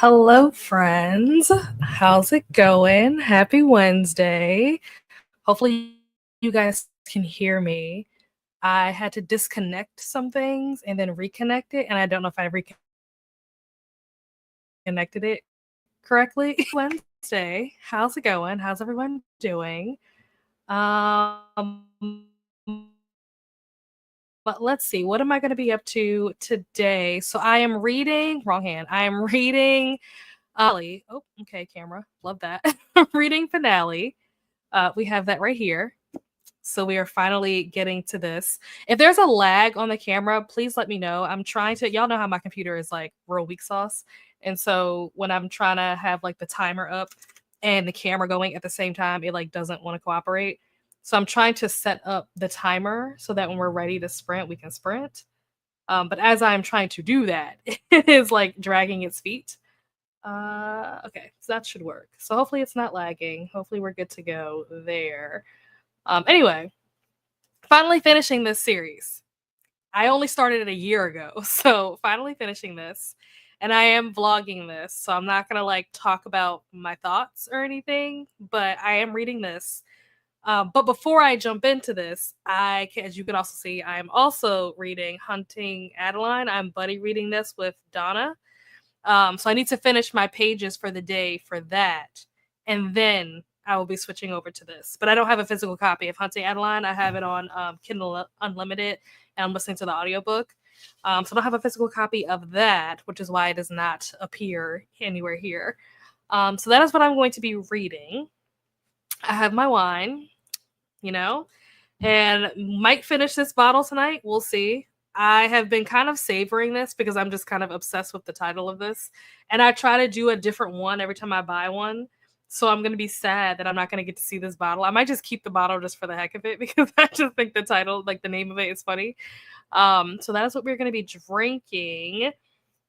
Hello, friends. How's it going? Happy Wednesday. Hopefully, you guys can hear me. I had to disconnect some things and then reconnect it, and I don't know if I reconnected it correctly. Wednesday. How's it going? How's everyone doing? Um, but let's see. What am I going to be up to today? So I am reading. Wrong hand. I am reading. Oh, okay, camera. Love that. Reading finale. We have that right here. So we are finally getting to this. If there's a lag on the camera, please let me know. I'm trying to, y'all know how my computer is like real weak sauce. And so when I'm trying to have like the timer up and the camera going at the same time, it like doesn't want to cooperate. So I'm trying to set up the timer so that when we're ready to sprint, we can sprint. But as I'm trying to do that, it is like dragging its feet. Okay, so that should work. So hopefully it's not lagging. Hopefully we're good to go there. Anyway, finally finishing this series. I only started it a year ago, so finally finishing this. And I am vlogging this, so I'm not gonna like talk about my thoughts or anything, but I am reading this. But before I jump into this, as you can also see, I am also reading Hunting Adeline. I'm buddy reading this with Donna. So I need to finish my pages for the day for that. And then I will be switching over to this. But I don't have a physical copy of Hunting Adeline. I have it on Kindle Unlimited, and I'm listening to the audiobook. So I don't have a physical copy of that, which is why it does not appear anywhere here. So that is what I'm going to be reading. I have my wine, and might finish this bottle tonight. We'll see. I have been kind of savoring this because I'm just kind of obsessed with the title of this. And I try to do a different one every time I buy one. So I'm going to be sad that I'm not going to get to see this bottle. I might just keep the bottle just for the heck of it because I just think the title, like the name of it, is funny. So that is what we're going to be drinking.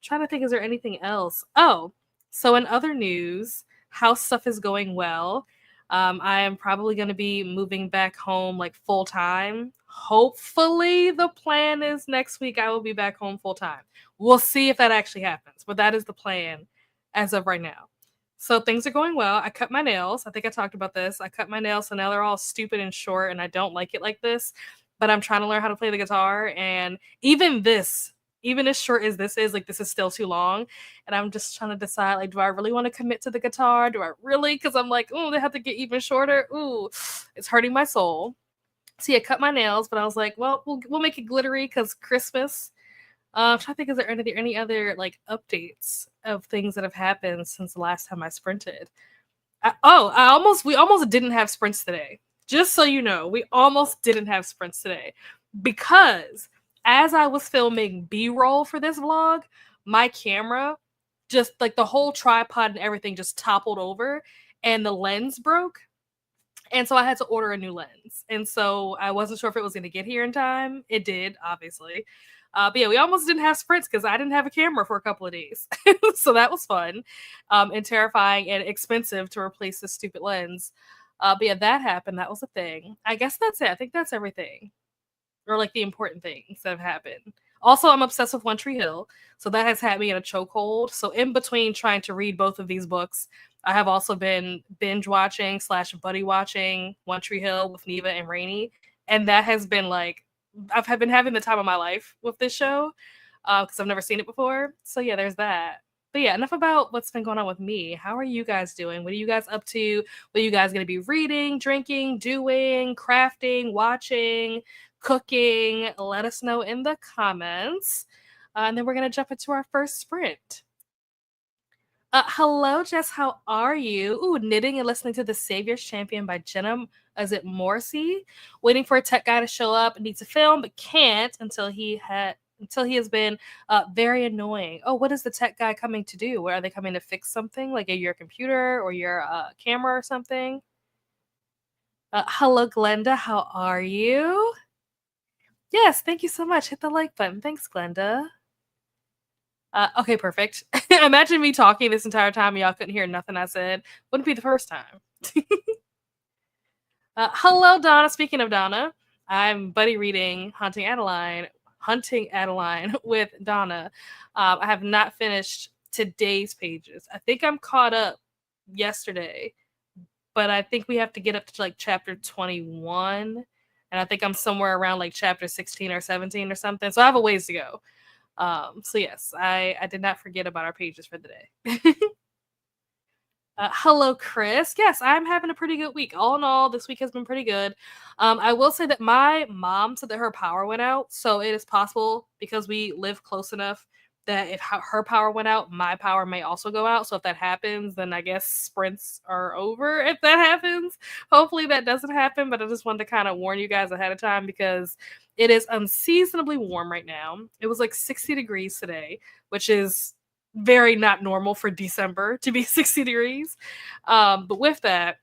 Trying to think, is there anything else? Oh, so in other news, house stuff is going well. I am probably going to be moving back home like full time. Hopefully, the plan is next week I will be back home full time. We'll see if that actually happens, but that is the plan as of right now. So things are going well. I cut my nails. I think I talked about this. I cut my nails, so now they're all stupid and short, and I don't like it like this. But I'm trying to learn how to play the guitar, and even as short as this is, like this is still too long. And I'm just trying to decide, like, do I really want to commit to the guitar? Do I really? Because I'm like, oh, they have to get even shorter. Ooh, it's hurting my soul. So yeah, cut my nails, but I was like, well, we'll make it glittery because Christmas. I'm trying to think, is there any other like updates of things that have happened since the last time I sprinted? We almost didn't have sprints today. Just so you know, we almost didn't have sprints today because as I was filming B-roll for this vlog, my camera just like the whole tripod and everything just toppled over and the lens broke. And so I had to order a new lens. And so I wasn't sure if it was going to get here in time. It did, obviously. But yeah, we almost didn't have sprints because I didn't have a camera for a couple of days. So that was fun and terrifying and expensive to replace this stupid lens. But yeah, that happened. That was a thing. I guess that's it. I think that's everything. Or like the important things that have happened. Also, I'm obsessed with One Tree Hill. So that has had me in a chokehold. So in between trying to read both of these books, I have also been binge watching / buddy watching One Tree Hill with Neva and Rainey. And that has been like, I've been having the time of my life with this show because I've never seen it before. So yeah, there's that. But yeah, enough about what's been going on with me. How are you guys doing? What are you guys up to? What are you guys going to be reading, drinking, doing, crafting, watching, cooking? Let us know in the comments. And then we're going to jump into our first sprint. Hello, Jess. How are you? Ooh, knitting and listening to The Savior's Champion by Jenna. Is it Morrissey? Waiting for a tech guy to show up. Needs to film, but can't until he has been very annoying. Oh, what is the tech guy coming to do? Are they coming to fix something, like your computer or your camera or something? Hello, Glenda. How are you? Yes, thank you so much. Hit the like button. Thanks, Glenda. Okay, perfect. Imagine me talking this entire time and y'all couldn't hear nothing I said. Wouldn't be the first time. Hello, Donna. Speaking of Donna, I'm buddy reading Hunting Adeline with Donna. I have not finished today's pages. I think I'm caught up yesterday, but I think we have to get up to like chapter 21. And I think I'm somewhere around like chapter 16 or 17 or something. So I have a ways to go. So yes, I did not forget about our pages for the day. Hello, Chris. Yes, I'm having a pretty good week. All in all, this week has been pretty good. I will say that my mom said that her power went out, so it is possible because we live close enough that if her power went out, my power may also go out. So if that happens, then I guess sprints are over. If that happens, hopefully that doesn't happen. But I just wanted to kind of warn you guys ahead of time because it is unseasonably warm right now. It was like 60 degrees today, which is very not normal for December to be 60 degrees. But with that,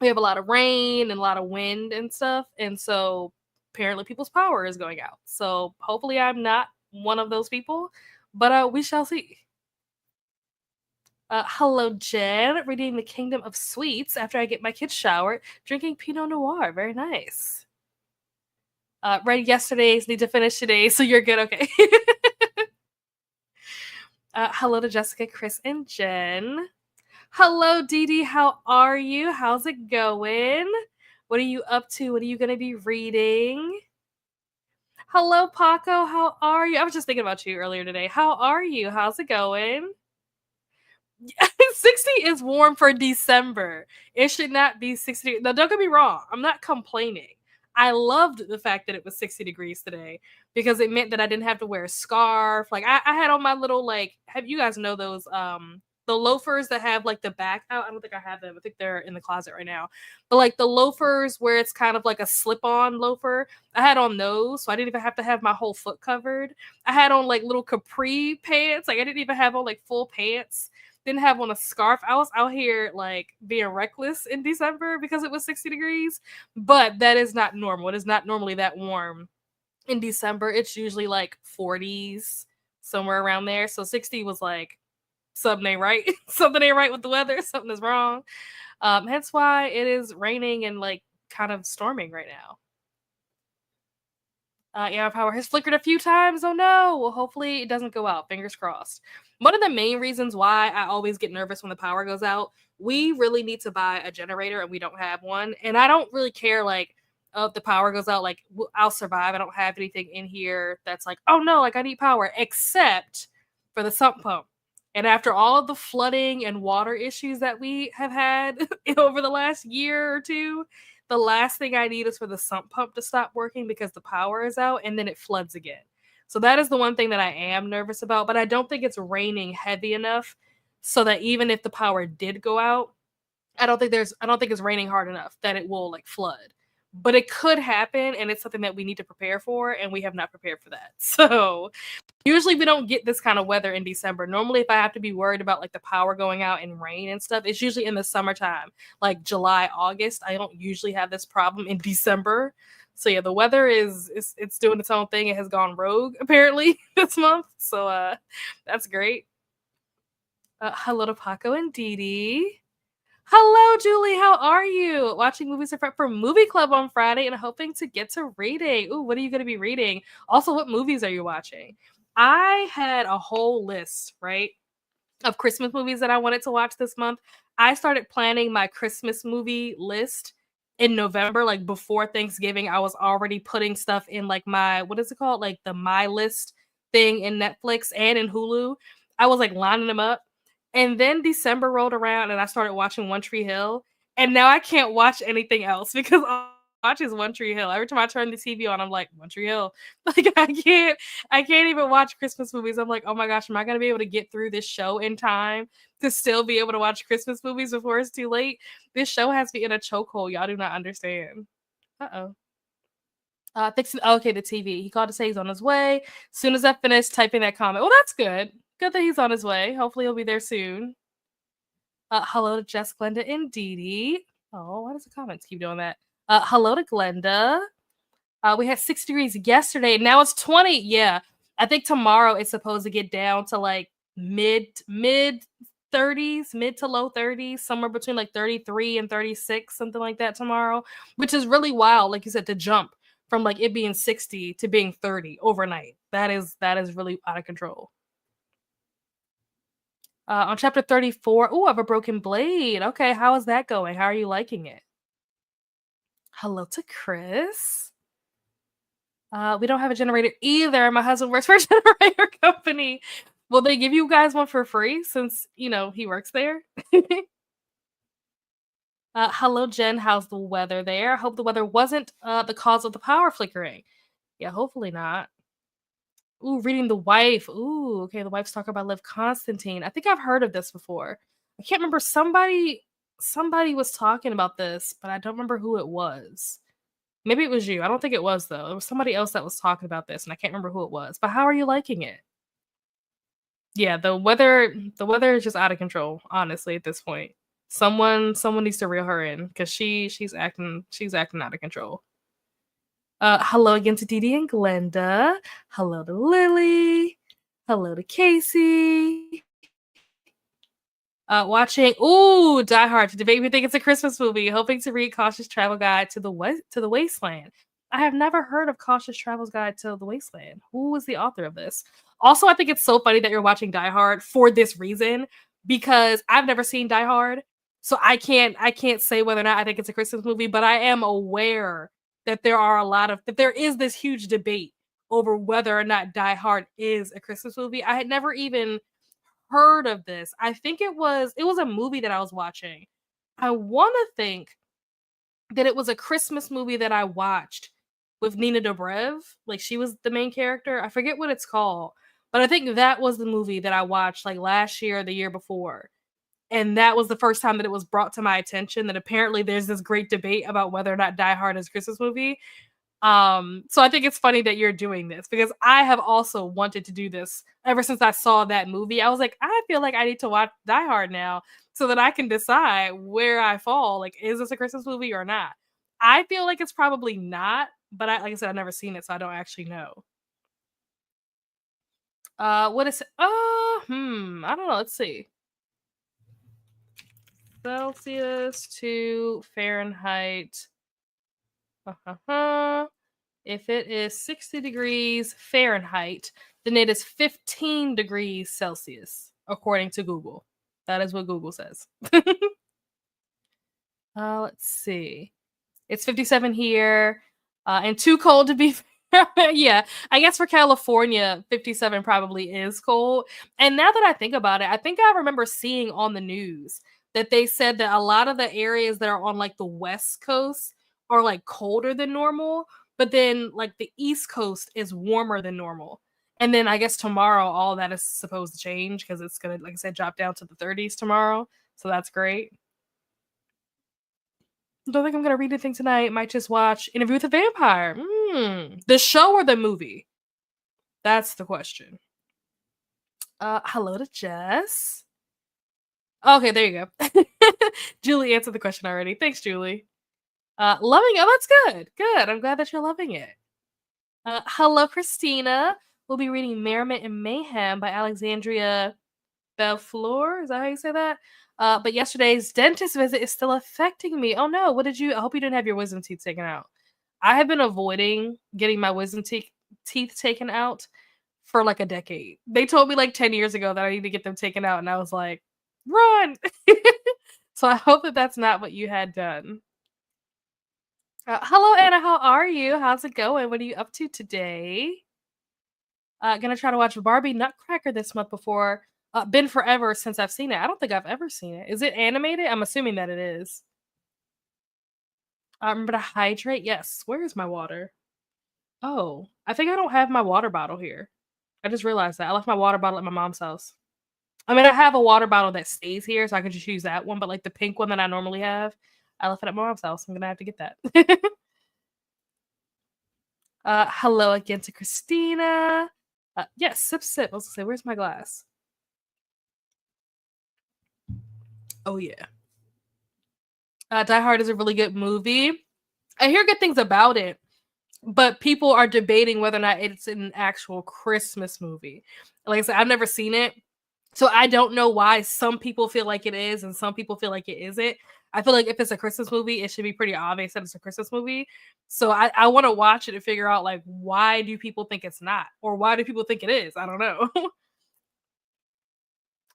we have a lot of rain and a lot of wind and stuff. And so apparently people's power is going out. So hopefully I'm not one of those people, but we shall see. Hello, Jen. Reading The Kingdom of Sweets after I get my kids showered, drinking Pinot Noir. Very nice. Read yesterday's, need to finish today, so you're good. Okay. Hello to Jessica, Chris, and Jen. Hello, Dee Dee. How are you? How's it going? What are you up to? What are you going to be reading? Hello, Paco. How are you? I was just thinking about you earlier today. How are you? How's it going? 60 is warm for December. It should not be 60. Now, don't get me wrong. I'm not complaining. I loved the fact that it was 60 degrees today because it meant that I didn't have to wear a scarf. Like I had on my little have you guys know those the loafers that have like the back out? I don't think I have them. I think they're in the closet right now. But like the loafers where it's kind of like a slip-on loafer, I had on those, so I didn't even have to have my whole foot covered. I had on like little capri pants. Like I didn't even have on like full pants. Didn't have on a scarf. I was out here like being reckless in December because it was 60 degrees, but that is not normal. It is not normally that warm in December. It's usually like 40s, somewhere around there. So 60 was like something ain't right. Something ain't right with the weather. Something is wrong. Hence why it is raining and like kind of storming right now. Yeah, power has flickered a few times. Oh no. Well, hopefully it doesn't go out. Fingers crossed. One of the main reasons why I always get nervous when the power goes out, we really need to buy a generator and we don't have one. And I don't really care, like, oh, if the power goes out, like, I'll survive. I don't have anything in here that's like, oh no, like I need power, except for the sump pump. And after all of the flooding and water issues that we have had over the last year or two, the last thing I need is for the sump pump to stop working because the power is out and then it floods again. So that is the one thing that I am nervous about, but I don't think it's raining heavy enough so that even if the power did go out, I don't think it's raining hard enough that it will like flood. But it could happen and it's something that we need to prepare for and we have not prepared for that. So usually we don't get this kind of weather in December. Normally, if I have to be worried about like the power going out and rain and stuff, it's usually in the summertime, like July, August. I don't usually have this problem in December. So yeah, the weather it's doing its own thing. It has gone rogue apparently this month. So that's great. Hello to Paco and Dee Dee. Hello, Julie. How are you? Watching movies to prep for movie club on Friday and hoping to get to reading. Ooh, what are you going to be reading? Also, what movies are you watching? I had a whole list, right, of Christmas movies that I wanted to watch this month. I started planning my Christmas movie list in November, like before Thanksgiving. I was already putting stuff in like my, what is it called? Like the My List thing in Netflix and in Hulu. I was like lining them up. And then December rolled around and I started watching One Tree Hill. And now I can't watch anything else because all I watch is One Tree Hill. Every time I turn the TV on, I'm like, One Tree Hill. Like I can't even watch Christmas movies. I'm like, oh my gosh, am I gonna be able to get through this show in time to still be able to watch Christmas movies before it's too late? This show has me in a chokehold. Y'all do not understand. Uh-oh. Fixing okay, the TV. He called to say he's on his way. As soon as I finish typing that comment. Well, that's good. Good that he's on his way. Hopefully he'll be there soon. Hello to Jess, Glenda, and Dee Dee. Oh, why does the comments keep doing that? Hello to Glenda. We had 6 degrees yesterday. Now it's 20. Yeah. I think tomorrow it's supposed to get down to like mid 30s, mid to low 30s, somewhere between like 33 and 36, something like that tomorrow, which is really wild. Like you said, to jump from like it being 60 to being 30 overnight. That is really out of control. On chapter 34, ooh, I have a broken blade. Okay, how is that going? How are you liking it? Hello to Chris. We don't have a generator either. My husband works for a generator company. Will they give you guys one for free since, he works there? Hello, Jen. How's the weather there? I hope the weather wasn't the cause of the power flickering. Yeah, hopefully not. Ooh, reading The Wife. Ooh, okay. The Wife's talking about Liv Constantine. I think I've heard of this before. I can't remember. Somebody was talking about this, but I don't remember who it was. Maybe it was you. I don't think it was though. It was somebody else that was talking about this, and I can't remember who it was. But how are you liking it? Yeah, the weather is just out of control, honestly, at this point. Someone needs to reel her in because she's acting out of control. Hello again to Didi and Glenda. Hello to Lily. Hello to Casey. Watching Die Hard to debate me think it's a Christmas movie. Hoping to read Cautious Travel Guide to the Wasteland. I have never heard of Cautious Travel's Guide to the Wasteland. Who was the author of this? Also, I think it's so funny that you're watching Die Hard for this reason because I've never seen Die Hard, so I can't say whether or not I think it's a Christmas movie, but I am aware that there is this huge debate over whether or not Die Hard is a Christmas movie. I had never even heard of this. I think it was a movie that I was watching. I want to think that it was a Christmas movie that I watched with Nina Dobrev. Like she was the main character. I forget what it's called, but I think that was the movie that I watched like last year or the year before. And that was the first time that it was brought to my attention that apparently there's this great debate about whether or not Die Hard is a Christmas movie. So I think it's funny that you're doing this because I have also wanted to do this ever since I saw that movie. I was like, I feel like I need to watch Die Hard now so that I can decide where I fall. Like, is this a Christmas movie or not? I feel like it's probably not, but like I said, I've never seen it, so I don't actually know. What is it? I don't know. Let's see. Celsius to Fahrenheit. If it is 60 degrees Fahrenheit, then it is 15 degrees Celsius, according to Google. That is what Google says. Let's see. It's 57 here, and too cold to be. Yeah, I guess for California, 57 probably is cold. And now that I think about it, I think I remember seeing on the news that they said that a lot of the areas that are on like the West Coast are like colder than normal, but then like the East Coast is warmer than normal. And then I guess tomorrow all that is supposed to change because it's gonna, like I said, drop down to the 30s tomorrow. So that's great. Don't think I'm gonna read anything tonight. Might just watch Interview with a Vampire. The show or the movie? That's the question. Hello to Jess. Okay, there you go. Julie answered the question already. Thanks, Julie. Loving it. Oh, that's good. Good. I'm glad that you're loving it. Hello, Christina. We'll be reading Merriment and Mayhem by Alexandria Belfleur. Is that how you say that? But yesterday's dentist visit is still affecting me. Oh no, what did you? I hope you didn't have your wisdom teeth taken out. I have been avoiding getting my teeth taken out for like a decade. They told me like 10 years ago that I need to get them taken out, and I was like, run. So I hope that that's not what you had done. Hello, Anna. How are you? How's it going? What are you up to today? Gonna try to watch Barbie Nutcracker this month before. Been forever since I've seen it. I don't think I've ever seen it. Is it animated? I'm assuming that it is. Remember to hydrate. Yes. Where is my water? Oh, I think I don't have my water bottle here. I just realized that I left my water bottle at my mom's house. I mean, I have a water bottle that stays here, so I could just use that one. But like the pink one that I normally have, I left it at my mom's house. I'm gonna have to get that. Hello again to Christina. Yes, sip sip. I was gonna say, where's my glass? Oh yeah. Die Hard is a really good movie. I hear good things about it, but people are debating whether or not it's an actual Christmas movie. Like I said, I've never seen it, so I don't know why some people feel like it is and some people feel like it isn't. I feel like if it's a Christmas movie, it should be pretty obvious that it's a Christmas movie. So I want to watch it and figure out like why do people think it's not, or why do people think it is? I don't know.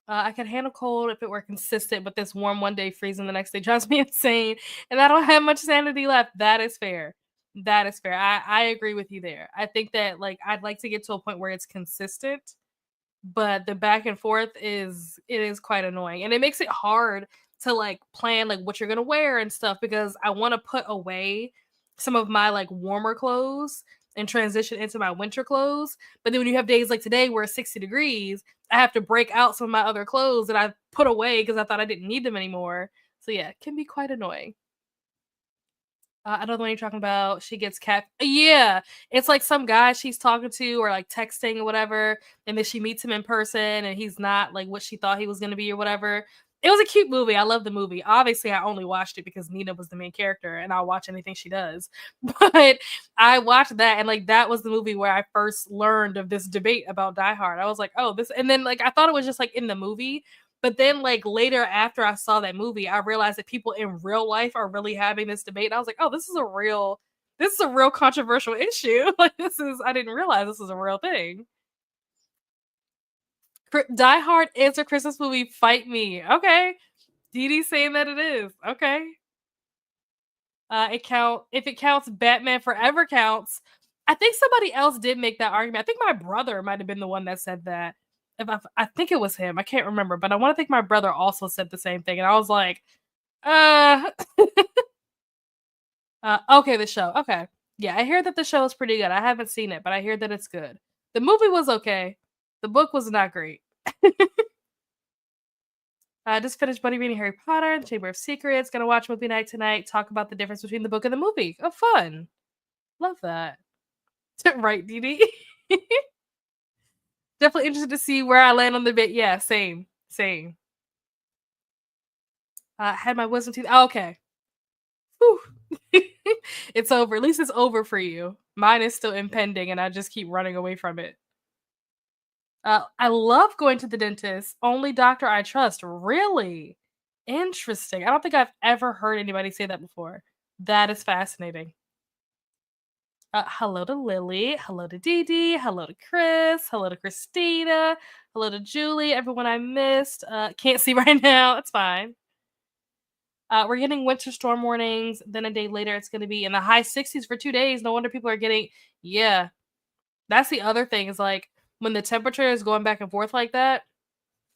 I can handle cold if it were consistent, but this warm one day, freezing the next day drives me insane, and I don't have much sanity left. That is fair. That is fair. I agree with you there. I think that like I'd like to get to a point where it's consistent, but the back and forth is quite annoying, and it makes it hard to like plan like what you're gonna wear and stuff because I want to put away some of my like warmer clothes and transition into my winter clothes. But then when you have days like today where it's 60 degrees, I have to break out some of my other clothes that I put away because I thought I didn't need them anymore. So yeah, it can be quite annoying. I know the one you're talking about. She gets cat. Yeah, it's like some guy she's talking to or like texting or whatever, and then she meets him in person, and he's not like what she thought he was gonna be or whatever. It was a cute movie. I love the movie. Obviously, I only watched it because Nina was the main character, and I'll watch anything she does. But I watched that, and like that was the movie where I first learned of this debate about Die Hard. I was like, oh, this, and then like I thought it was just like in the movie, but then, like later after I saw that movie, I realized that people in real life are really having this debate. And I was like, oh, this is a real controversial issue. Like I didn't realize this was a real thing. Die Hard is a Christmas movie. Fight me, okay? Dee Dee saying that it is okay. If it counts, Batman Forever counts. I think somebody else did make that argument. I think my brother might have been the one that said that. I think it was him. I can't remember, but I want to think my brother also said the same thing, and I was like, uh, okay, the show. Okay, yeah, I hear that the show is pretty good. I haven't seen it, but I hear that it's good. The movie was okay. The book was not great. I just finished Bunny reading Harry Potter, The Chamber of Secrets. Gonna watch movie night tonight. Talk about the difference between the book and the movie. Oh, fun! Love that. Right, Dee Dee? Definitely interested to see where I land on the bit. Yeah, same, same. Had my wisdom teeth. Oh, okay. Whew. It's over. At least it's over for you. Mine is still impending, and I just keep running away from it. I love going to the dentist. Only doctor I trust. Really? Interesting. I don't think I've ever heard anybody say that before. That is fascinating. Hello to Lily. Hello to Dee Dee. Hello to Chris. Hello to Christina. Hello to Julie. Everyone I missed. Can't see right now. It's fine. We're getting winter storm warnings. Then a day later, it's going to be in the high 60s for 2 days. No wonder people are getting. Yeah, that's the other thing is like when the temperature is going back and forth like that.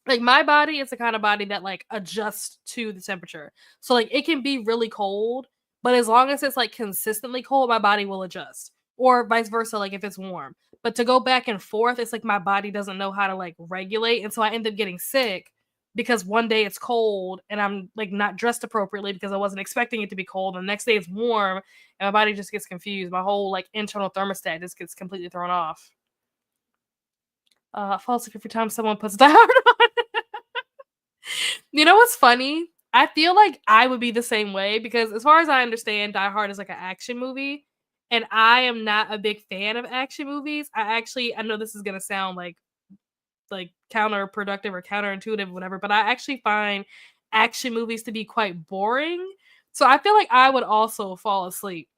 Like my body is the kind of body that like adjusts to the temperature. So like it can be really cold, but as long as it's like consistently cold, my body will adjust. Or vice versa, like if it's warm. But to go back and forth, it's like my body doesn't know how to like regulate. And so I end up getting sick because one day it's cold and I'm like not dressed appropriately because I wasn't expecting it to be cold. And the next day it's warm and my body just gets confused. My whole like internal thermostat just gets completely thrown off. Fall asleep every time someone puts Die Hard on. You know what's funny? I feel like I would be the same way because as far as I understand, Die Hard is like an action movie. And I am not a big fan of action movies. I know this is gonna sound like counterproductive or counterintuitive, whatever, but I actually find action movies to be quite boring. So I feel like I would also fall asleep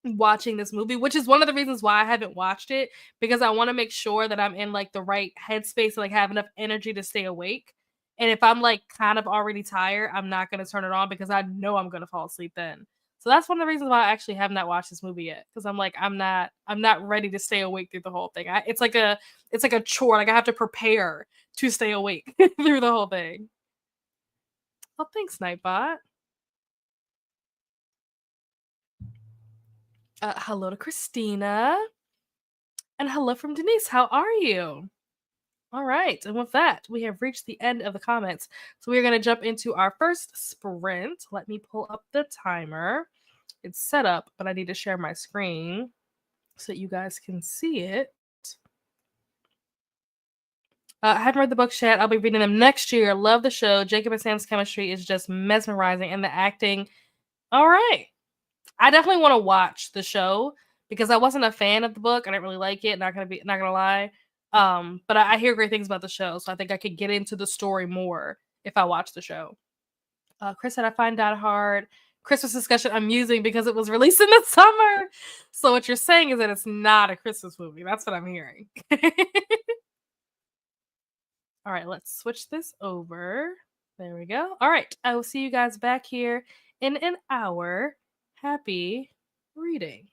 watching this movie, which is one of the reasons why I haven't watched it because I want to make sure that I'm in like the right headspace to like have enough energy to stay awake. And if I'm like kind of already tired, I'm not going to turn it on because I know I'm going to fall asleep then. So that's one of the reasons why I actually have not watched this movie yet because I'm not ready to stay awake through the whole thing. It's like a chore. Like I have to prepare to stay awake through the whole thing. Well, thanks, Nightbot. Hello to Christina. And hello from Denise. How are you? All right. And with that, we have reached the end of the comments. So we are going to jump into our first sprint. Let me pull up the timer. It's set up, but I need to share my screen so that you guys can see it. I haven't read the books yet. I'll be reading them next year. Love the show. Jacob and Sam's chemistry is just mesmerizing, and the acting. All right. I definitely want to watch the show because I wasn't a fan of the book. I didn't really like it. Not gonna lie. But I hear great things about the show, so I think I could get into the story more if I watch the show. Chris said I find Die Hard Christmas discussion amusing because it was released in the summer. So what you're saying is that it's not a Christmas movie. That's what I'm hearing. All right, let's switch this over. There we go. All right, I will see you guys back here in an hour. Happy reading.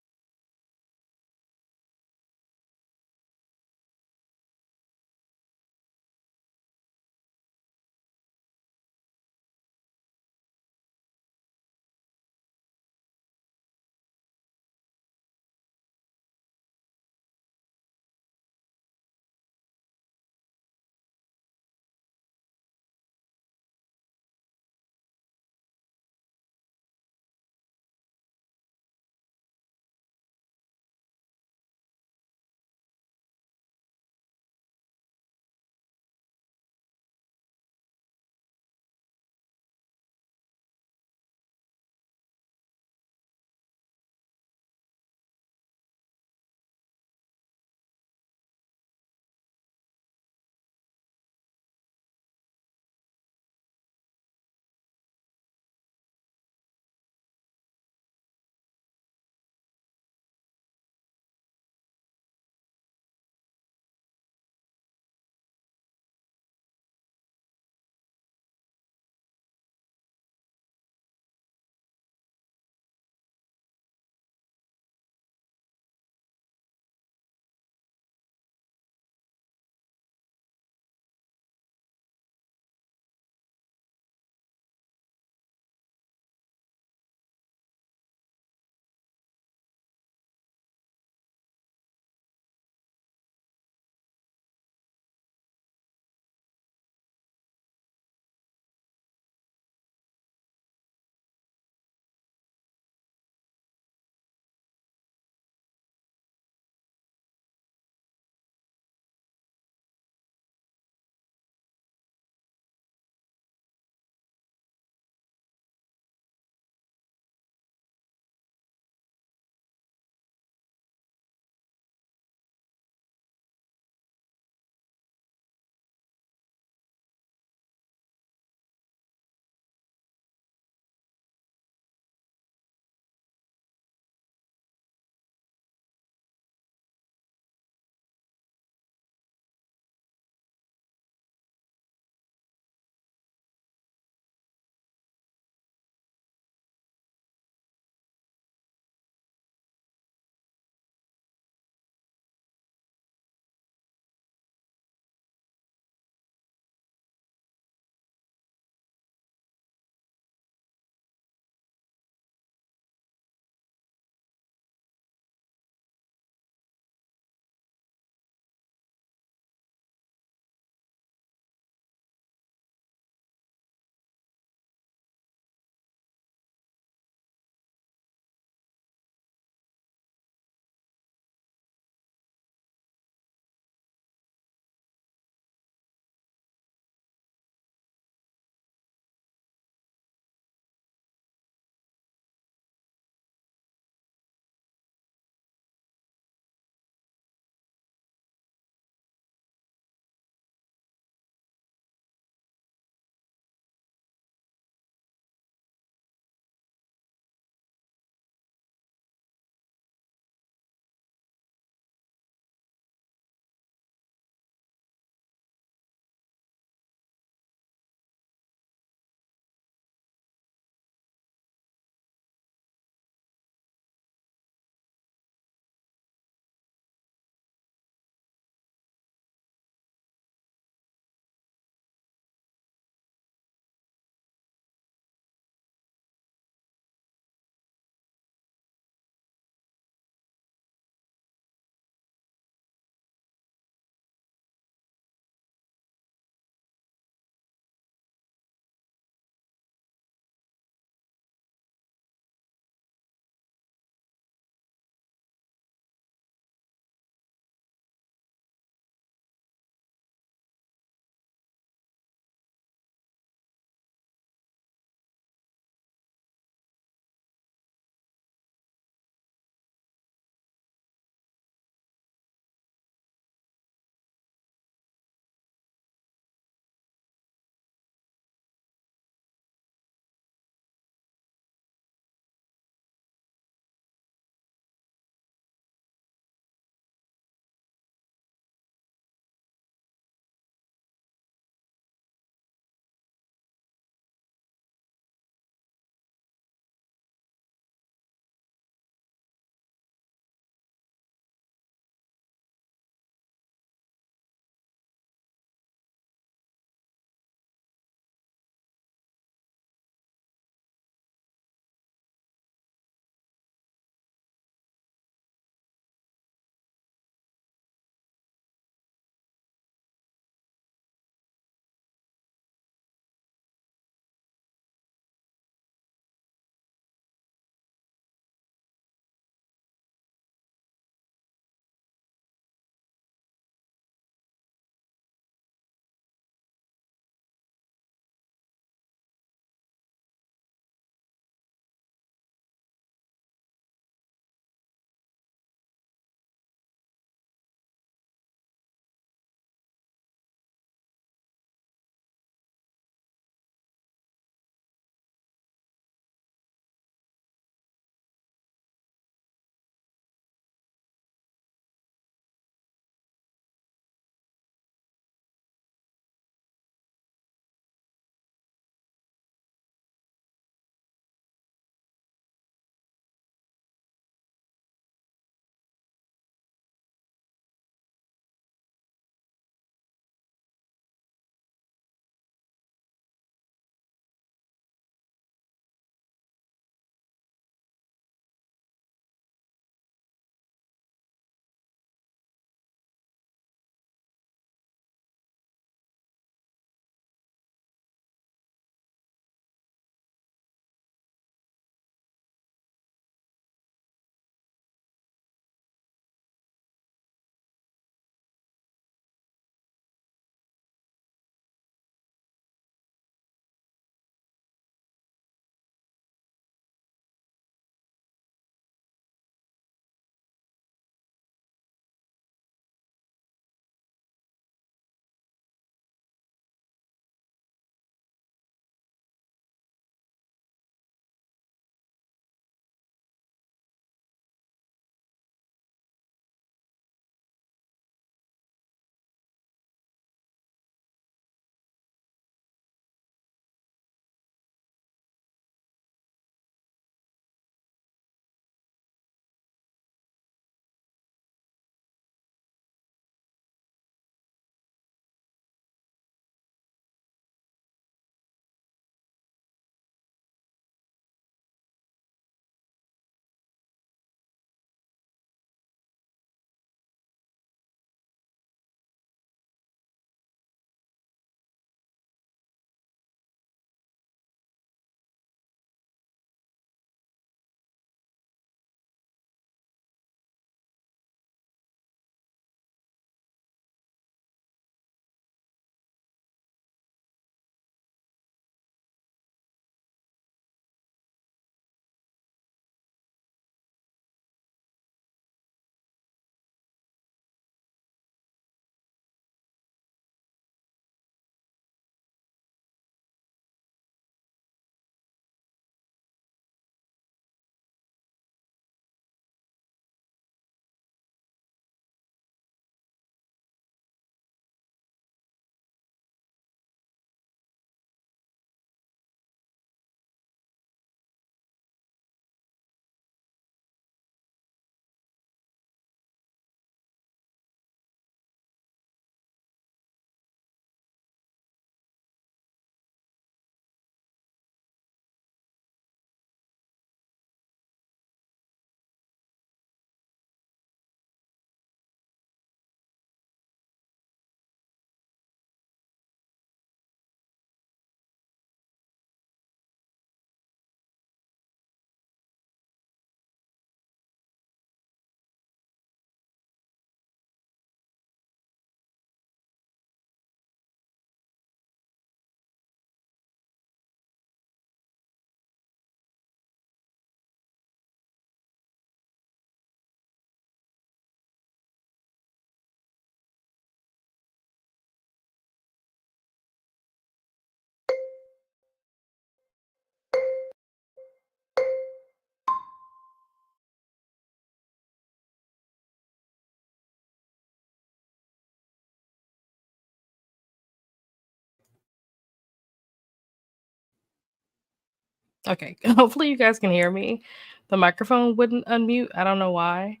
Okay, hopefully you guys can hear me. The microphone wouldn't unmute. I don't know why.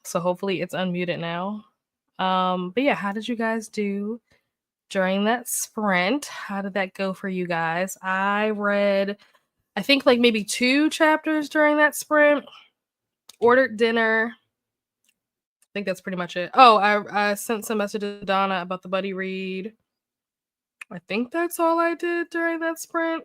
So hopefully it's unmuted now. But yeah, how did you guys do during that sprint? How did that go for you guys? I read, I think like maybe 2 chapters during that sprint. Ordered dinner. I think that's pretty much it. Oh, I sent some message to Donna about the buddy read. I think that's all I did during that sprint.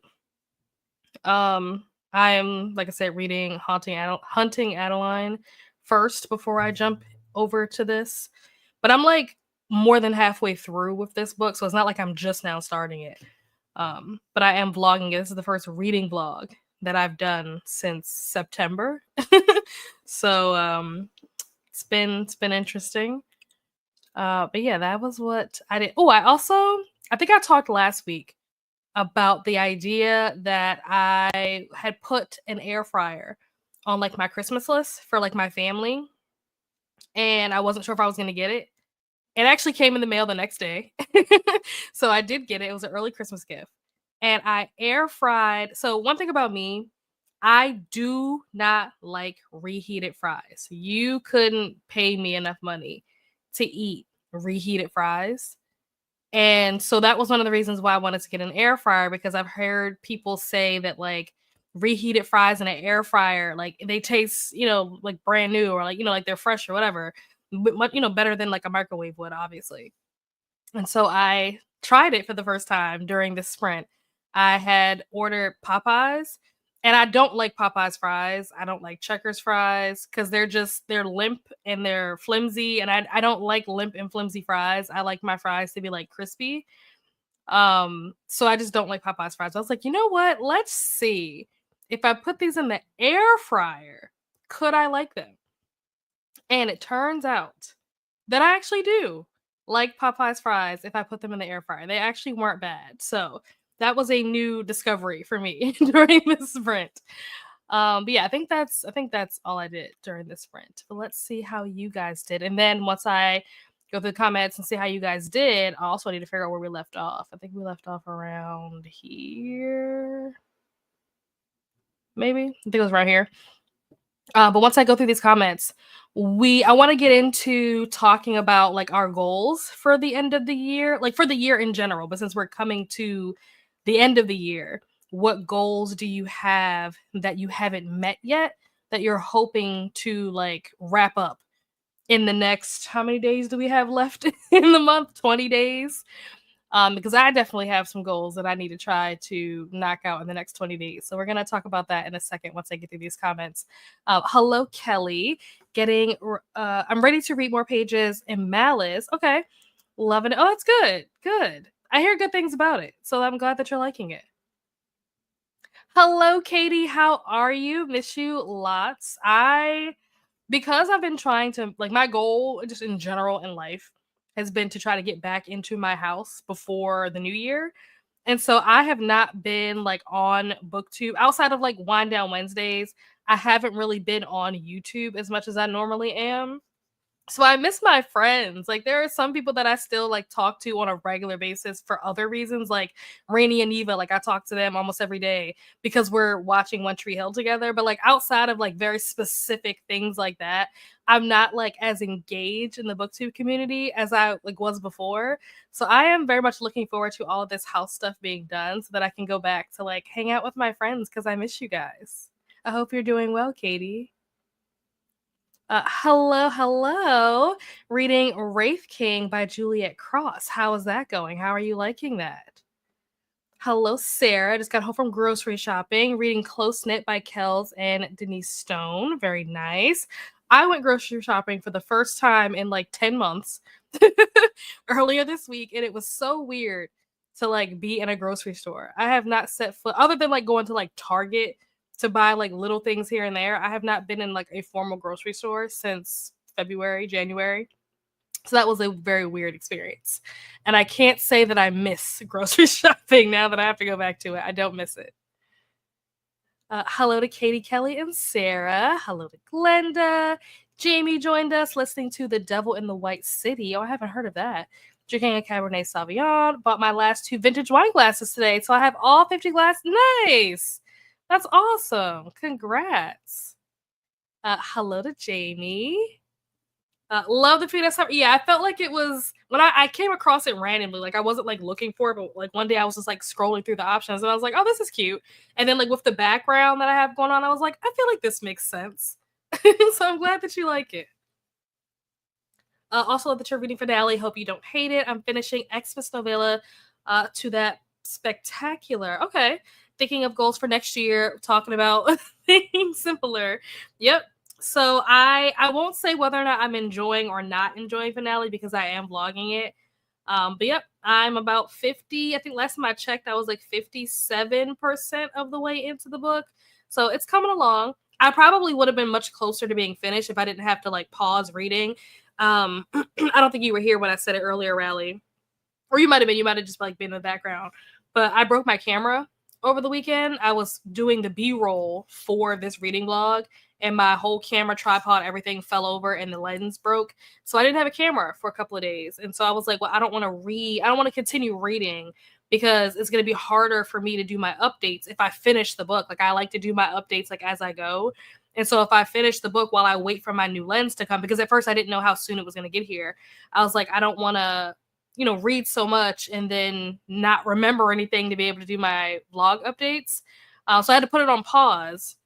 I am, like I said, reading Hunting Adeline first before I jump over to this. But I'm like more than halfway through with this book, so it's not like I'm just now starting it. But I am vlogging it. This is the first reading vlog that I've done since September. So it's been interesting. But yeah, that was what I did. Oh, I think I talked last week about the idea that I had put an air fryer on like my Christmas list for like my family, and I wasn't sure if I was gonna get it. It actually came in the mail the next day. So I did get it. It was an early Christmas gift. And I air fried. So one thing about me, I do not like reheated fries. You couldn't pay me enough money to eat reheated fries. And so that was one of the reasons why I wanted to get an air fryer, because I've heard people say that like reheated fries in an air fryer, like they taste, like brand new, or like, like they're fresh or whatever, but better than like a microwave would, obviously. And so I tried it for the first time during this sprint. I had ordered Popeyes, and I don't like Popeyes fries. I don't like Checkers fries because they're limp and they're flimsy, and I don't like limp and flimsy fries. I like my fries to be like crispy. So I just don't like Popeyes fries. I was like, you know what? Let's see if I put these in the air fryer, could I like them? And it turns out that I actually do like Popeyes fries if I put them in the air fryer. They actually weren't bad. So that was a new discovery for me during this sprint. But yeah, I think that's all I did during this sprint. But let's see how you guys did. And then once I go through the comments and see how you guys did, I also need to figure out where we left off. I think we left off around here. Maybe. I think it was right here. But once I go through these comments, I want to get into talking about like our goals for the end of the year, like for the year in general. But since we're coming to the end of the year, what goals do you have that you haven't met yet that you're hoping to like wrap up in the next, how many days do we have left in the month? 20 days. Because I definitely have some goals that I need to try to knock out in the next 20 days. So we're going to talk about that in a second once I get through these comments. Hello, Kelly. I'm ready to read more pages in Malice. Okay. Loving it. Oh, that's good. Good. I hear good things about it. So I'm glad that you're liking it. Hello, Katie. How are you? Miss you lots. Because I've been trying to, like, my goal just in general in life has been to try to get back into my house before the new year. And so I have not been like on booktube outside of like Wind Down Wednesdays. I haven't really been on YouTube as much as I normally am. So I miss my friends. Like there are some people that I still like talk to on a regular basis for other reasons, like Rainy and Neva. Like I talk to them almost every day because we're watching One Tree Hill together. But like outside of like very specific things like that, I'm not like as engaged in the booktube community as I like was before. So I am very much looking forward to all of this house stuff being done so that I can go back to like hang out with my friends because I miss you guys. I hope you're doing well, Katie. Hello. Reading Wraith King by Juliet Cross. How is that going? How are you liking that? Hello, Sarah. Just got home from grocery shopping. Reading Close Knit by Kells and Denise Stone. Very nice. I went grocery shopping for the first time in like 10 months earlier this week, and it was so weird to like be in a grocery store. I have not set foot, other than like going to like Target to buy like little things here and there. I have not been in like a formal grocery store since February, January. So that was a very weird experience. And I can't say that I miss grocery shopping now that I have to go back to it. I don't miss it. Hello to Katie, Kelly, and Sarah. Hello to Glenda. Jamie joined us listening to The Devil in the White City. Oh, I haven't heard of that. Drinking a Cabernet Sauvignon. Bought my last 2 vintage wine glasses today. So I have all 50 glasses. Nice. That's awesome. Congrats. Hello to Jamie. Love the peanut summer. Yeah, I felt like it was when I came across it randomly. Like I wasn't like looking for it, but like one day I was just like scrolling through the options and I was like, oh, this is cute. And then like with the background that I have going on, I was like, I feel like this makes sense. So I'm glad that you like it. Also, love that you're reading finale. Hope you don't hate it. I'm finishing Xmas novella to that spectacular. Okay. Thinking of goals for next year, talking about things simpler. Yep. So I won't say whether or not I'm enjoying or not enjoying finale because I am vlogging it. But yep, I'm about 50. I think last time I checked, I was like 57% of the way into the book. So it's coming along. I probably would have been much closer to being finished if I didn't have to like pause reading. I don't think you were here when I said it earlier, Rally. Or you might have been, you might have just like been in the background. But I broke my camera over the weekend. I was doing the B-roll for this reading vlog and my whole camera tripod, everything fell over and the lens broke. So I didn't have a camera for a couple of days. And so I was like, well, I don't want to read. I don't want to continue reading because it's going to be harder for me to do my updates if I finish the book. Like I like to do my updates like as I go. And so if I finish the book while I wait for my new lens to come, because at first I didn't know how soon it was going to get here. I was like, I don't want to read so much and then not remember anything to be able to do my vlog updates. So I had to put it on pause.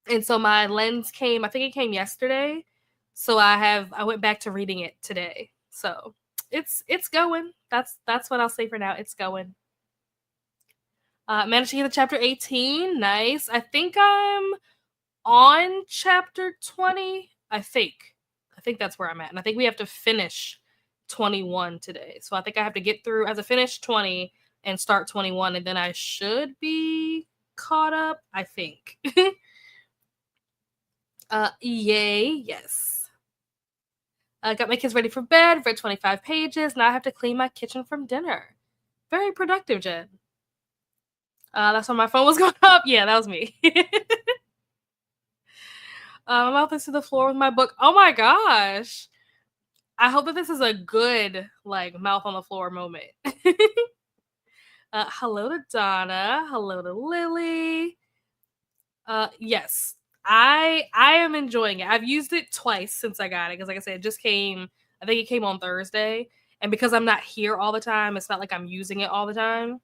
And so my lens came, I think it came yesterday. So I went back to reading it today. So it's going. That's what I'll say for now. It's going. Managed to get to chapter 18. Nice. I think I'm on chapter 20. I think that's where I'm at. And I think we have to finish 21 today. So I think I have to get through as a finish 20 and start 21 and then I should be caught up, I think. Yay, yes. I got my kids ready for bed, read 25 pages. Now I have to clean my kitchen from dinner. Very productive, Jen. That's when my phone was going up. Yeah, that was me. My mouth is to the floor with my book. Oh my gosh. I hope that this is a good like mouth on the floor moment. Hello to Donna. Hello to Lily. Yes, I am enjoying it. I've used it twice since I got it because, like I said, it just came. I think it came on Thursday, and because I'm not here all the time, it's not like I'm using it all the time.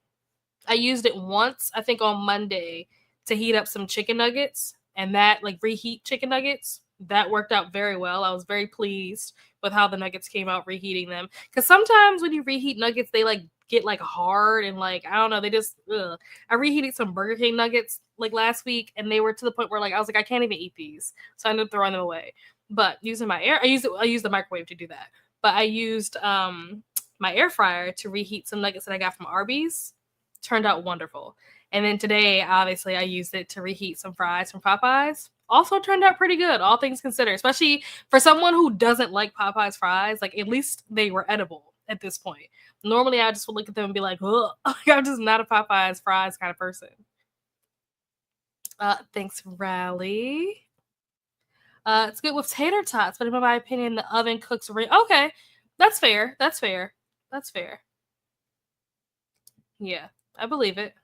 I used it once, I think on Monday, to heat up some chicken nuggets, and that like reheat chicken nuggets. That worked out very well. I was very pleased with how the nuggets came out reheating them. Because sometimes when you reheat nuggets, they like get like hard and like I don't know. They just ugh. I reheated some Burger King nuggets like last week, and they were to the point where like I was like I can't even eat these, so I ended up throwing them away. But using my I used the microwave to do that. But I used my air fryer to reheat some nuggets that I got from Arby's. Turned out wonderful. And then today, obviously, I used it to reheat some fries from Popeyes. Also turned out pretty good, all things considered, especially for someone who doesn't like Popeyes fries. Like, at least they were edible at this point. Normally, I just would look at them and be like, ugh, I'm just not a Popeyes fries kind of person. Thanks, Rally. It's good with tater tots, but in my opinion, the oven cooks. Okay, that's fair. That's fair. That's fair. Yeah, I believe it.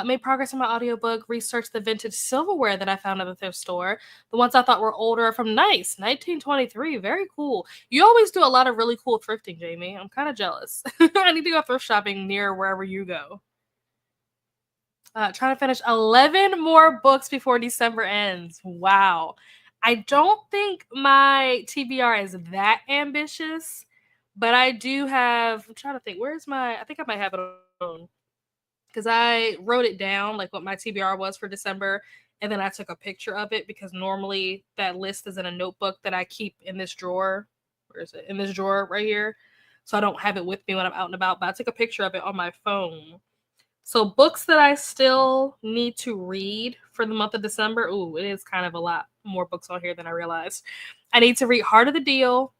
Made progress in my audiobook, researched the vintage silverware that I found at the thrift store. The ones I thought were older are from Nice, 1923. Very cool. You always do a lot of really cool thrifting, Jamie. I'm kind of jealous. I need to go thrift shopping near wherever you go. Trying to finish 11 more books before December ends. Wow. I don't think my TBR is that ambitious, but I do have, I'm trying to think, I think I might have it on because I wrote it down, like what my TBR was for December, and then I took a picture of it because normally that list is in a notebook that I keep in this drawer. Where is it? In this drawer right here. So I don't have it with me when I'm out and about, but I took a picture of it on my phone. So books that I still need to read for the month of December. Ooh, it is kind of a lot more books on here than I realized. I need to read Heart of the Deal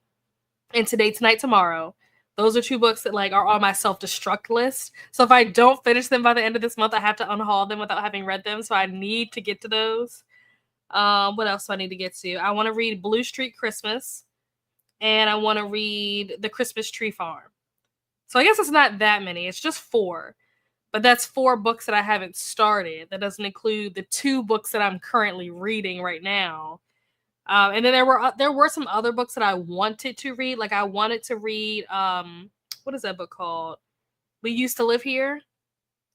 and Today, Tonight, Tomorrow. Those are two books that like are on my self-destruct list. So if I don't finish them by the end of this month, I have to unhaul them without having read them. So I need to get to those. What else do I need to get to? I want to read Blue Street Christmas. And I want to read The Christmas Tree Farm. So I guess it's not that many. It's just 4. but that's 4 books that I haven't started. That doesn't include the 2 books that I'm currently reading right now. And then there were some other books that I wanted to read. Like I wanted to read what is that book called? We Used to Live Here.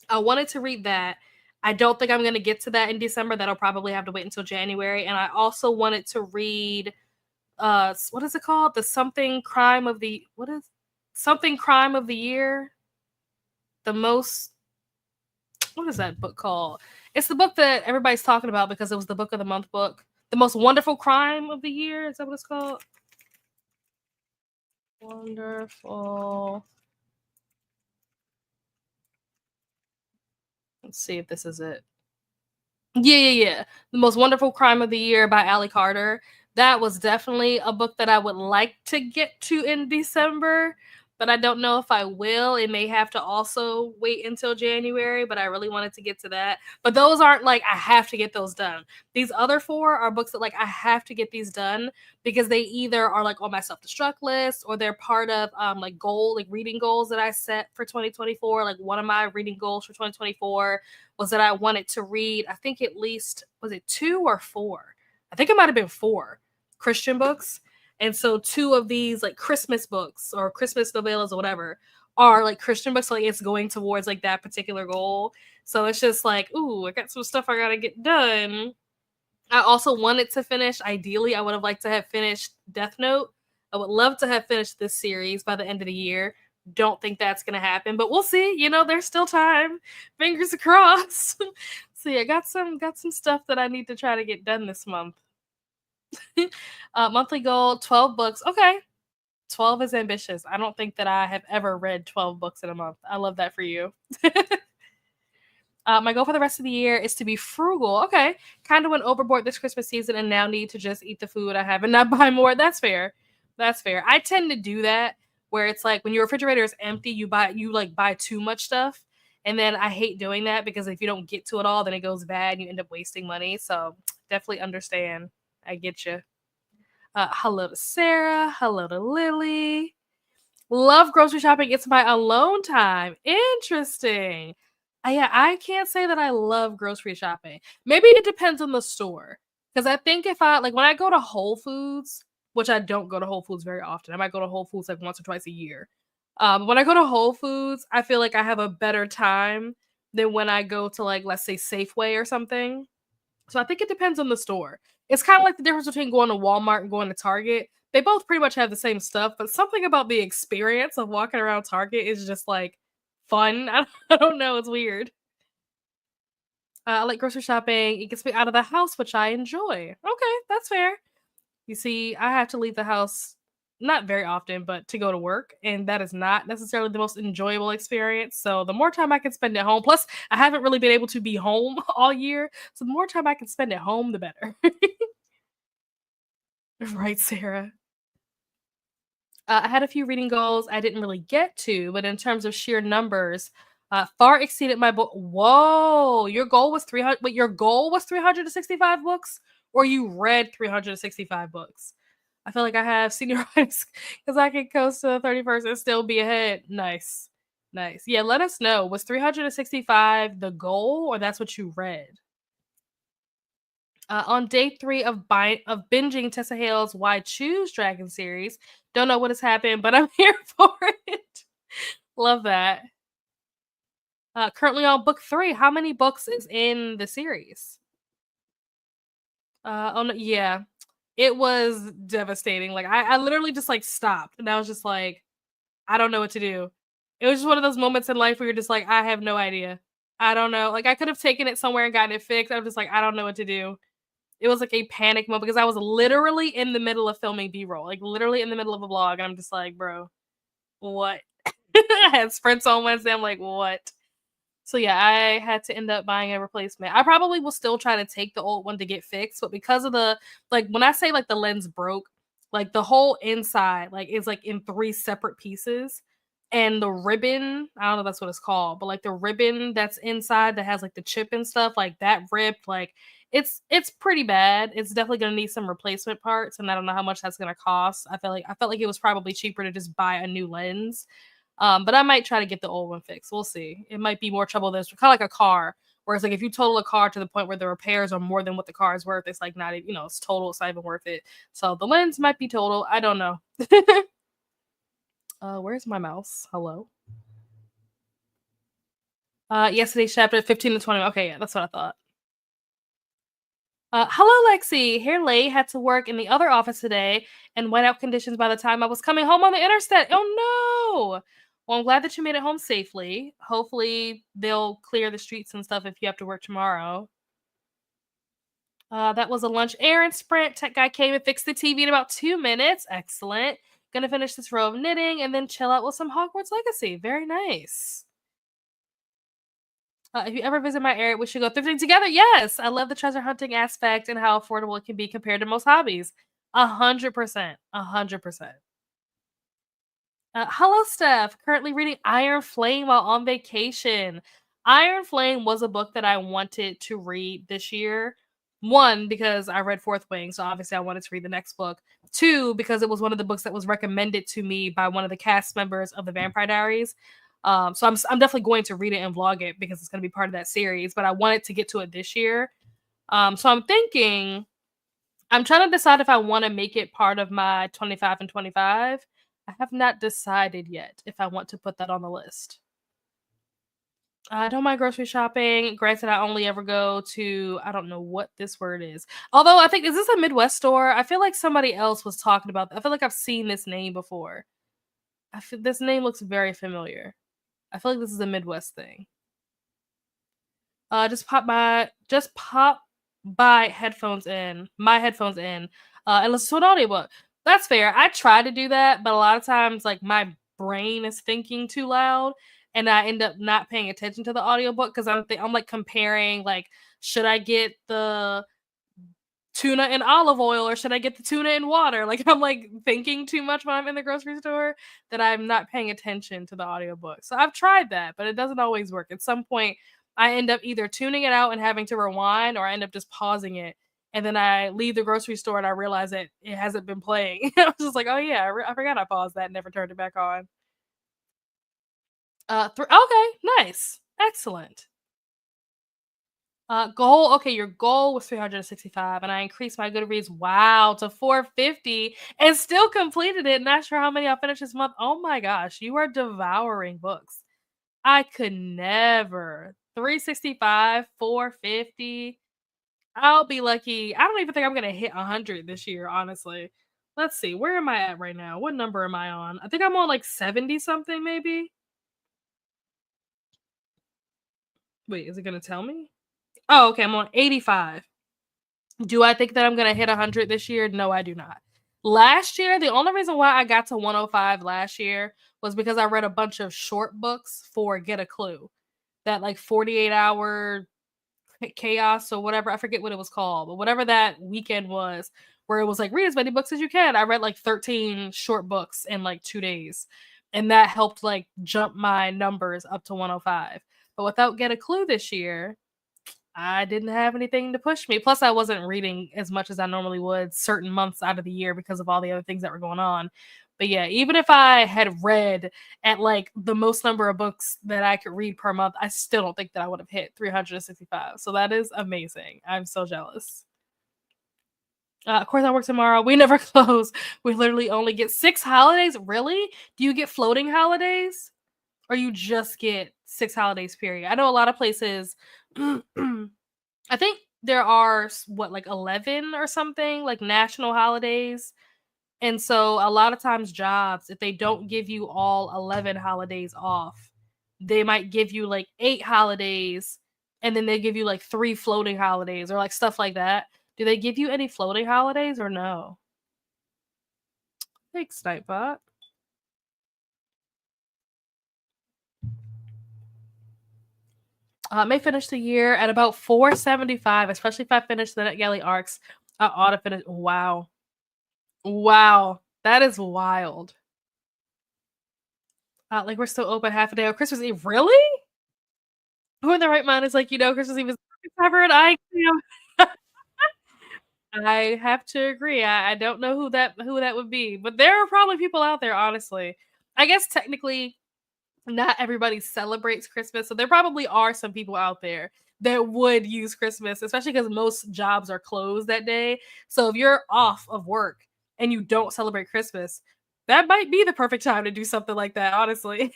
I wanted to read that. I don't think I'm going to get to that in December. That'll probably have to wait until January. And I also wanted to read what is it called? The something crime of the year? The most what is that book called? It's the book that everybody's talking about because it was the book of the month book. The most wonderful crime of the year. Is that what it's called? Wonderful. Let's see if this is it. Yeah. The Most Wonderful Crime of the Year by Ally Carter. That was definitely a book that I would like to get to in December, but I don't know if I will. It may have to also wait until January, but I really wanted to get to that. But those aren't like I have to get those done. These other 4 are books that like I have to get these done because they either are like on my self-destruct list or they're part of like reading goals that I set for 2024. Like one of my reading goals for 2024 was that I wanted to read, I think at least, was it 2 or 4? I think it might have been 4 Christian books. And so 2 of these like Christmas books or Christmas novellas or whatever are like Christian books. So like it's going towards like that particular goal. So it's just like, ooh, I got some stuff I gotta get done. I also wanted to finish, ideally, I would have liked to have finished Death Note. I would love to have finished this series by the end of the year. Don't think that's gonna happen, but we'll see. You know, there's still time. Fingers crossed. So yeah, got some stuff that I need to try to get done this month. Monthly goal, 12 books. Okay. 12 is ambitious. I don't think that I have ever read 12 books in a month. I love that for you. My goal for the rest of the year is to be frugal. Okay. Kind of went overboard this Christmas season and now need to just eat the food I have and not buy more. That's fair. That's fair. I tend to do that where it's like when your refrigerator is empty, you buy too much stuff. And then I hate doing that because if you don't get to it all, then it goes bad and you end up wasting money. So definitely understand. I get you. Hello to Sarah. Hello to Lily. Love grocery shopping. It's my alone time. Interesting. Yeah, I can't say that I love grocery shopping. Maybe it depends on the store. Because I think if I like when I go to Whole Foods, which I don't go to Whole Foods very often. I might go to Whole Foods like once or twice a year. When I go to Whole Foods, I feel like I have a better time than when I go to like let's say Safeway or something. So I think it depends on the store. It's kind of like the difference between going to Walmart and going to Target. They both pretty much have the same stuff, but something about the experience of walking around Target is just like fun. I don't know. It's weird. I like grocery shopping. It gets me out of the house, which I enjoy. Okay, that's fair. You see, I have to leave the house not very often, but to go to work, and that is not necessarily the most enjoyable experience. So the more time I can spend at home, plus I haven't really been able to be home all year, so the more time I can spend at home, the better. Right, Sarah. I had a few reading goals I didn't really get to, but in terms of sheer numbers, far exceeded my book. Whoa, your goal was 300. Wait, your goal was 365 books, or you read 365 books? I feel like I have senioritis because I can coast to the 31st and still be ahead. Nice, nice. Yeah, let us know. Was 365 the goal, or that's what you read? On day 3 of binging Tessa Hale's Why Choose Dragon series. Don't know what has happened, but I'm here for it. Love that. Currently on book 3. How many books is in the series? Oh no, yeah. It was devastating. Like I literally just like stopped and I was just like, I don't know what to do. It was just one of those moments in life where you're just like, I have no idea. I don't know. Like I could have taken it somewhere and gotten it fixed. I'm just like, I don't know what to do. It was like a panic moment because I was literally in the middle of filming B-roll, like literally in the middle of a vlog, and I'm just like, bro, what? I had sprints on Wednesday. I'm like, what? So yeah, I had to end up buying a replacement. I probably will still try to take the old one to get fixed, but because of the like when I say like the lens broke, like the whole inside like is like in 3 separate pieces. And the ribbon, I don't know if that's what it's called, but like the ribbon that's inside that has like the chip and stuff, like that ripped, like it's pretty bad. It's definitely gonna need some replacement parts, and I don't know how much that's gonna cost. I felt like it was probably cheaper to just buy a new lens. But I might try to get the old one fixed. We'll see. It might be more trouble than kind of like a car. Whereas like if you total a car to the point where the repairs are more than what the car is worth, it's like not it's total. It's not even worth it. So the lens might be total. I don't know. Where's my mouse? Hello. Yesterday's chapter 15 to 20. Okay, yeah, that's what I thought. Hello, Lexi. Here late, had to work in the other office today and whiteout conditions by the time I was coming home on the interstate. Oh no! Well, I'm glad that you made it home safely. Hopefully, they'll clear the streets and stuff if you have to work tomorrow. That was a lunch errand sprint. Tech guy came and fixed the TV in about 2 minutes. Excellent. Gonna finish this row of knitting and then chill out with some Hogwarts Legacy. Very nice. If you ever visit my area, we should go thrifting together. Yes, I love the treasure hunting aspect and how affordable it can be compared to most hobbies. 100%. 100%. Hello, Steph. Currently reading Iron Flame while on vacation. Iron Flame was a book that I wanted to read this year. One, because I read Fourth Wing, so obviously I wanted to read the next book. Two, because it was one of the books that was recommended to me by one of the cast members of the Vampire Diaries. So I'm definitely going to read it and vlog it because it's going to be part of that series. But I wanted to get to it this year. So I'm trying to decide if I want to make it part of my 25 and 25. I have not decided yet if I want to put that on the list. I don't mind grocery shopping. Granted, I only ever go to, I don't know what this word is. Although I think, is this a Midwest store? I feel like somebody else was talking about that. I feel like I've seen this name before. This name looks very familiar. I feel like this is a Midwest thing. Just pop by headphones in, my headphones in, and listen to an audiobook. That's fair. I try to do that, but a lot of times like my brain is thinking too loud and I end up not paying attention to the audiobook because I'm like comparing like should I get the tuna and olive oil or should I get the tuna and water? Like I'm like thinking too much when I'm in the grocery store that I'm not paying attention to the audiobook. So I've tried that, but it doesn't always work. At some point I end up either tuning it out and having to rewind or I end up just pausing it. And then I leave the grocery store and I realize that it hasn't been playing. I was just like, oh yeah, I forgot I paused that and never turned it back on. Okay, nice. Excellent. Goal. Okay, your goal was 365, and I increased my Goodreads. Wow, to 450, and still completed it. Not sure how many I'll finish this month. Oh my gosh, you are devouring books. I could never. 365, 450. I'll be lucky. I don't even think I'm gonna hit 100 this year. Honestly, let's see. Where am I at right now? What number am I on? I think I'm on like 70 something, maybe. Wait, is it gonna tell me? Oh, okay. I'm on 85. Do I think that I'm gonna hit 100 this year? No, I do not. Last year, the only reason why I got to 105 last year was because I read a bunch of short books for Get a Clue. That like 48-hour chaos or whatever. I forget what it was called, but whatever that weekend was, where it was like read as many books as you can. I read like 13 short books in like 2 days. And that helped like jump my numbers up to 105. But without Get a Clue this year, I didn't have anything to push me. Plus, I wasn't reading as much as I normally would certain months out of the year because of all the other things that were going on. But yeah, even if I had read at like the most number of books that I could read per month, I still don't think that I would have hit 365. So that is amazing. I'm so jealous. Of course, I work tomorrow. We never close. We literally only get 6 holidays. Really? Do you get floating holidays? Or you just get 6 holidays, period? I know a lot of places I think there are what like 11 or something like national holidays. And so a lot of times jobs if they don't give you all 11 holidays off, they might give you like 8 holidays and then they give you like 3 floating holidays or like stuff like that. Do they give you any floating holidays or no? Thanks, Nightbot. May finish the year at about 475, especially if I finish the NetGalley arcs. I ought to finish. Wow. Wow. That is wild. Like we're still open half a day on Christmas Eve. Really? Who in their right mind is like, Christmas Eve is covered? I have to agree. I don't know who that would be, but there are probably people out there. Honestly, I guess technically not everybody celebrates Christmas. So there probably are some people out there that would use Christmas, especially because most jobs are closed that day. So if you're off of work and you don't celebrate Christmas, that might be the perfect time to do something like that, honestly.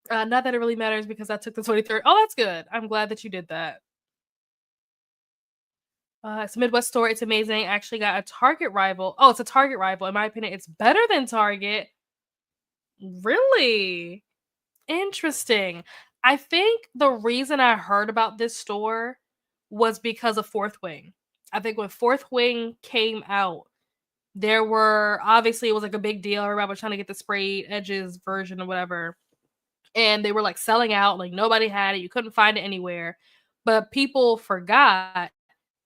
Not that it really matters because I took the 23rd. Oh, that's good. I'm glad that you did that. It's a Midwest store. It's amazing. Actually got a Target rival. Oh, it's a Target rival. In my opinion, it's better than Target. Really? Interesting. I think the reason I heard about this store was because of Fourth Wing. I think when Fourth Wing came out, there were obviously it was like a big deal. Everybody was trying to get the sprayed edges version or whatever. And they were like selling out, like nobody had it. You couldn't find it anywhere. But people forgot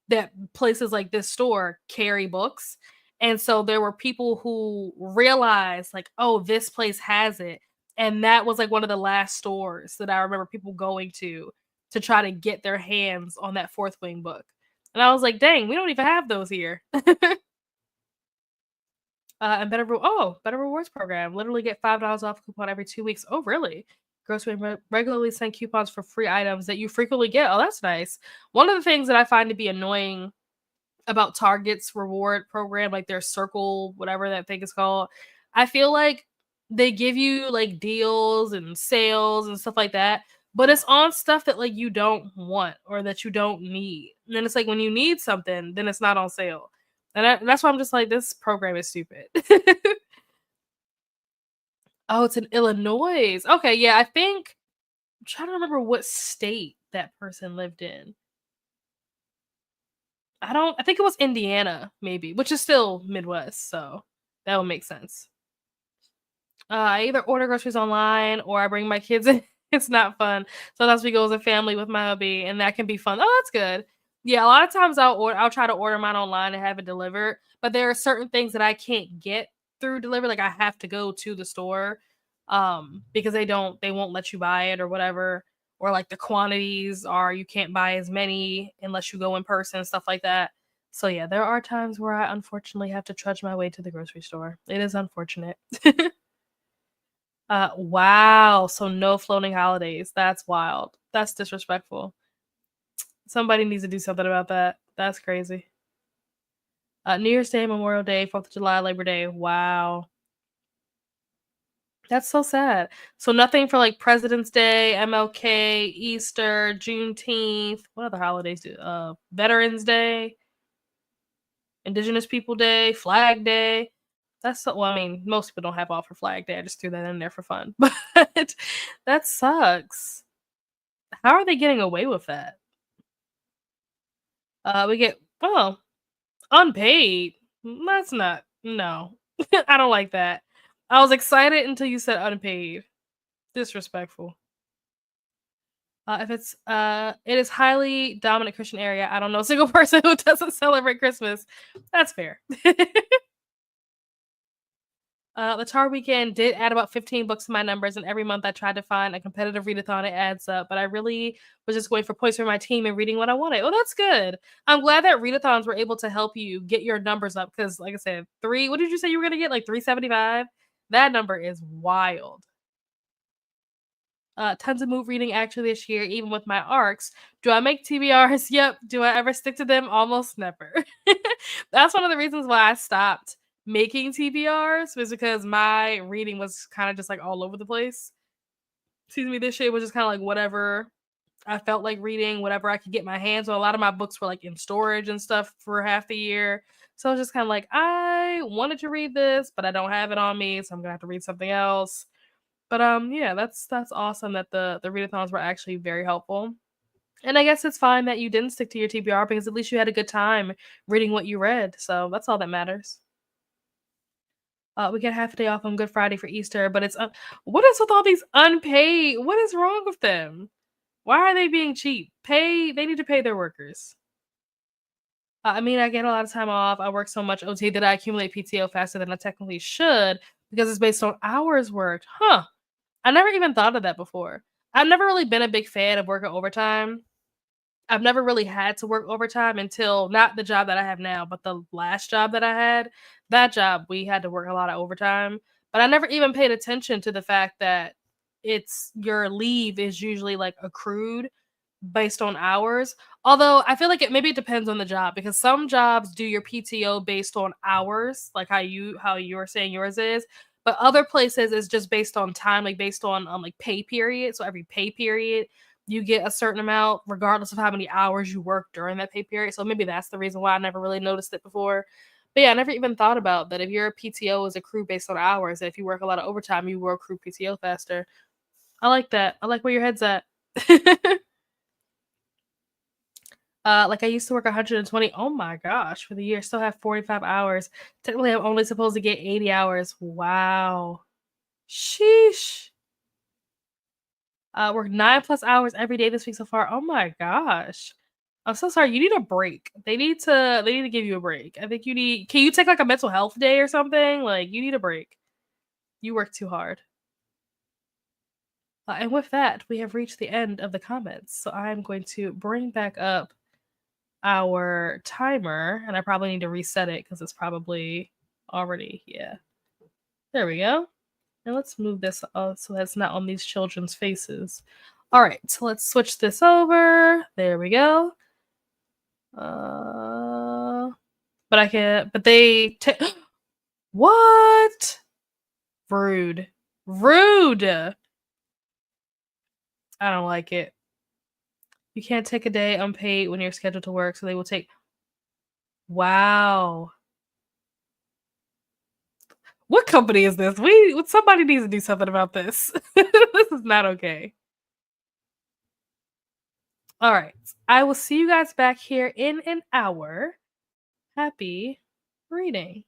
that places like this store carry books. And so there were people who realized, like, oh, this place has it. And that was like one of the last stores that I remember people going to try to get their hands on that Fourth Wing book. And I was like, dang, we don't even have those here. And better rewards program. Literally get $5 off coupon every 2 weeks. Oh, really? Grocery regularly send coupons for free items that you frequently get. Oh, that's nice. One of the things that I find to be annoying about Target's reward program, like their circle, whatever that thing is called. I feel like they give you like deals and sales and stuff like that, but it's on stuff that like you don't want or that you don't need. And then it's like when you need something, then it's not on sale. And that's why I'm just like, this program is stupid. Oh, it's in Illinois. Okay, yeah, I'm trying to remember what state that person lived in. I think it was Indiana, maybe, which is still Midwest, so that would make sense. I either order groceries online or I bring my kids in. It's not fun. Sometimes we go as a family with my hubby, and that can be fun. Oh, that's good. Yeah, a lot of times I'll try to order mine online and have it delivered, but there are certain things that I can't get through delivery. Like I have to go to the store, because they won't let you buy it or whatever, or like the quantities are you can't buy as many unless you go in person, stuff like that. So yeah, there are times where I unfortunately have to trudge my way to the grocery store. It is unfortunate. Wow. So no floating holidays. That's wild. That's disrespectful. Somebody needs to do something about that. That's crazy. New Year's Day, Memorial Day, 4th of July, Labor Day. Wow. That's so sad. So nothing for like President's Day, MLK, Easter, Juneteenth. What other holidays do? Veterans Day, Indigenous People Day, Flag Day. That's so, well, I mean, most people don't have off for Flag Day. I just threw that in there for fun. But that sucks. How are they getting away with that? We get unpaid. That's not no. I don't like that. I was excited until you said unpaid. Disrespectful. If it is highly dominant Christian area. I don't know a single person who doesn't celebrate Christmas. That's fair. The Tar Weekend did add about 15 books to my numbers, and every month I tried to find a competitive readathon. It adds up, but I really was just going for points for my team and reading what I wanted. Oh, that's good. I'm glad that readathons were able to help you get your numbers up because, like I said, what did you say you were going to get? Like 375? That number is wild. Tons of move reading actually this year, even with my arcs. Do I make TBRs? Yep. Do I ever stick to them? Almost never. That's one of the reasons why I stopped making TBRs was because my reading was kind of just like all over the place. Excuse me, this shit was just kind of like whatever I felt like reading, whatever I could get my hands on. A lot of my books were like in storage and stuff for half the year. So I was just kind of like, I wanted to read this, but I don't have it on me, so I'm gonna have to read something else. But yeah, that's awesome that the readathons were actually very helpful. And I guess it's fine that you didn't stick to your TBR because at least you had a good time reading what you read. So that's all that matters. We get half a day off on Good Friday for Easter, but what is with all these unpaid? What is wrong with them? Why are they being cheap? They need to pay their workers. I mean, I get a lot of time off. I work so much OT that I accumulate PTO faster than I technically should because it's based on hours worked. Huh. I never even thought of that before. I've never really been a big fan of working overtime. I've never really had to work overtime until not the job that I have now, but the last job that I had. That job, we had to work a lot of overtime. But I never even paid attention to the fact that it's your leave is usually like accrued based on hours. Although I feel like it depends on the job because some jobs do your PTO based on hours, like how you were saying yours is, but other places is just based on time, like based on like pay period. So every pay period you get a certain amount regardless of how many hours you work during that pay period. So maybe that's the reason why I never really noticed it before. But yeah, I never even thought about that if your PTO is accrued based on hours, that if you work a lot of overtime, you will accrue PTO faster. I like that. I like where your head's at. Like I used to work 120. Oh my gosh, for the year, still have 45 hours. Technically, I'm only supposed to get 80 hours. Wow. Sheesh. Work 9+ hours every day this week so far. Oh my gosh. I'm so sorry. You need a break. They need to give you a break. I think you need can you take like a mental health day or something? Like you need a break. You work too hard. And with that, we have reached the end of the comments. So I'm going to bring back up our timer, and I probably need to reset it because it's probably already, yeah. There we go. And let's move this so that's not on these children's faces. All right, so let's switch this over. There we go. Uh, but I can, but what? Rude. Rude. I don't like it. You can't take a day unpaid when you're scheduled to work, so they will take. Wow. What company is this? Somebody needs to do something about this. This is not okay. All right. I will see you guys back here in an hour. Happy reading.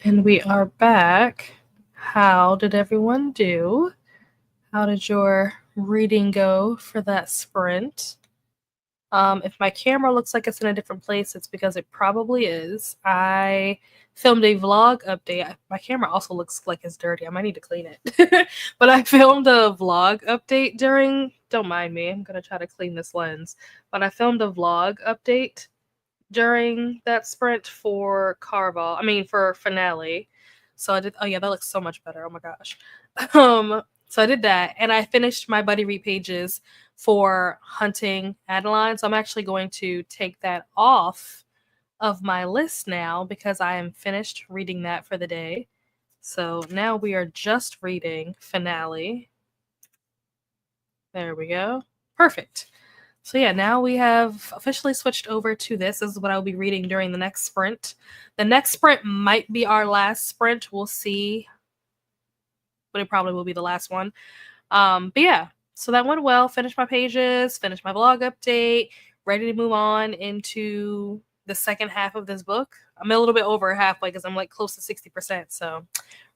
And we are back. How did everyone do? How did your reading go for that sprint? If my camera looks like it's in a different place, it's because it probably is. I filmed a vlog update. My camera also looks like it's dirty. I might need to clean it. But I filmed a vlog update during, don't mind me, I'm going to try to clean this lens. But I filmed a vlog update during that sprint for for finale. So I did, oh yeah, that looks so much better. Oh my gosh. So I did that, and I finished my buddy read pages for hunting Adeline. So I'm actually going to take that off of my list now because I am finished reading that for the day. So now we are just reading finale. There we go. Perfect. So yeah, now we have officially switched over to this. This is what I'll be reading during the next sprint. The next sprint might be our last sprint. We'll see. But it probably will be the last one. But yeah, so that went well. Finished my pages, finished my vlog update, ready to move on into the second half of this book. I'm a little bit over halfway because I'm like close to 60%. So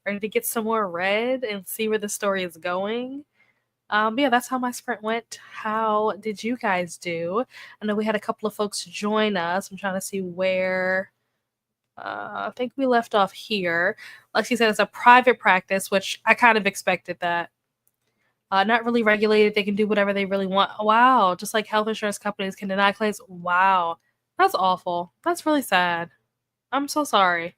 ready to get some more read and see where the story is going. But yeah, that's how my sprint went. How did you guys do? I know we had a couple of folks join us. I'm trying to see where. I think we left off here. Lexi said it's a private practice, which I kind of expected that. Not really regulated. They can do whatever they really want. Wow. Just like health insurance companies can deny claims. Wow. That's awful. That's really sad. I'm so sorry.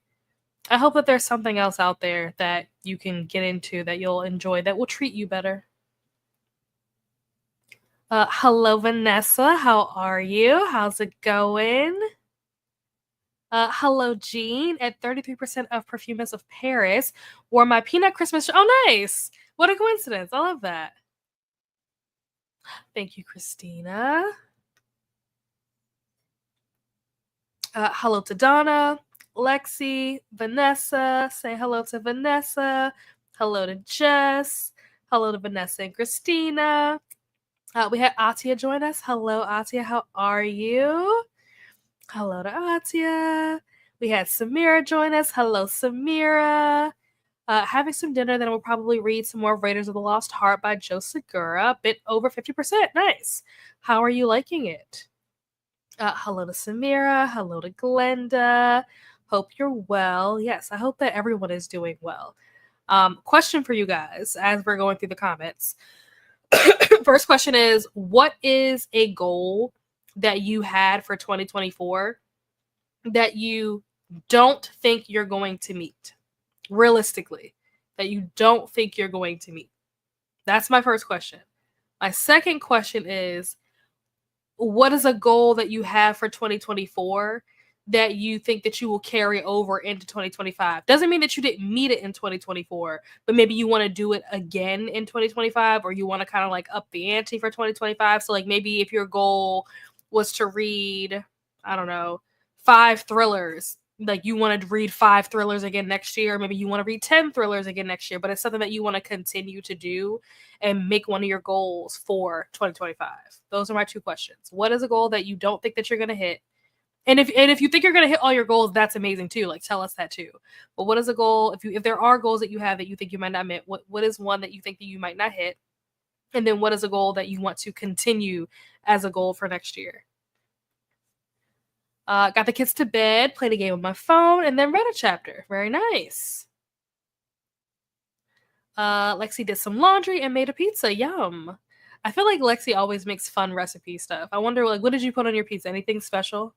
I hope that there's something else out there that you can get into that you'll enjoy that will treat you better. Hello, Vanessa. How are you? How's it going? Hello, Jean. At 33% of Perfumist of Paris wore my peanut Christmas. Oh, nice. What a coincidence. I love that. Thank you, Christina. Hello to Donna, Lexi, Vanessa. Say hello to Vanessa. Hello to Jess. Hello to Vanessa and Christina. We had Atia join us. Hello, Atia. How are you? Hello to Atia. We had Samira join us. Hello, Samira. Having some dinner, then we'll probably read some more Raiders of the Lost Heart by Joe Segura. A bit over 50%. Nice. How are you liking it? Hello to Samira. Hello to Glenda. Hope you're well. Yes, I hope that everyone is doing well. Question for you guys as we're going through the comments. First question is, what is a goal that you had for 2024 that you don't think you're going to meet? Realistically, that you don't think you're going to meet? That's my first question. My second question is, what is a goal that you have for 2024 that you think that you will carry over into 2025? Doesn't mean that you didn't meet it in 2024, but maybe you want to do it again in 2025, or you want to kind of like up the ante for 2025. So like maybe if your goal was to read, I don't know, 5 thrillers, like you want to read 5 thrillers again next year, maybe you want to read 10 thrillers again next year, but it's something that you want to continue to do and make one of your goals for 2025. Those are my 2 questions. What is a goal that you don't think that you're going to hit? And if you think you're going to hit all your goals, that's amazing too. Like tell us that too. But what is a goal if there are goals that you have that you think you might not hit, what is one that you think that you might not hit? And then what is a goal that you want to continue as a goal for next year? Got the kids to bed, played a game on my phone, and then read a chapter. Very nice. Lexi did some laundry and made a pizza. Yum. I feel like Lexi always makes fun recipe stuff. I wonder, like, what did you put on your pizza? Anything special?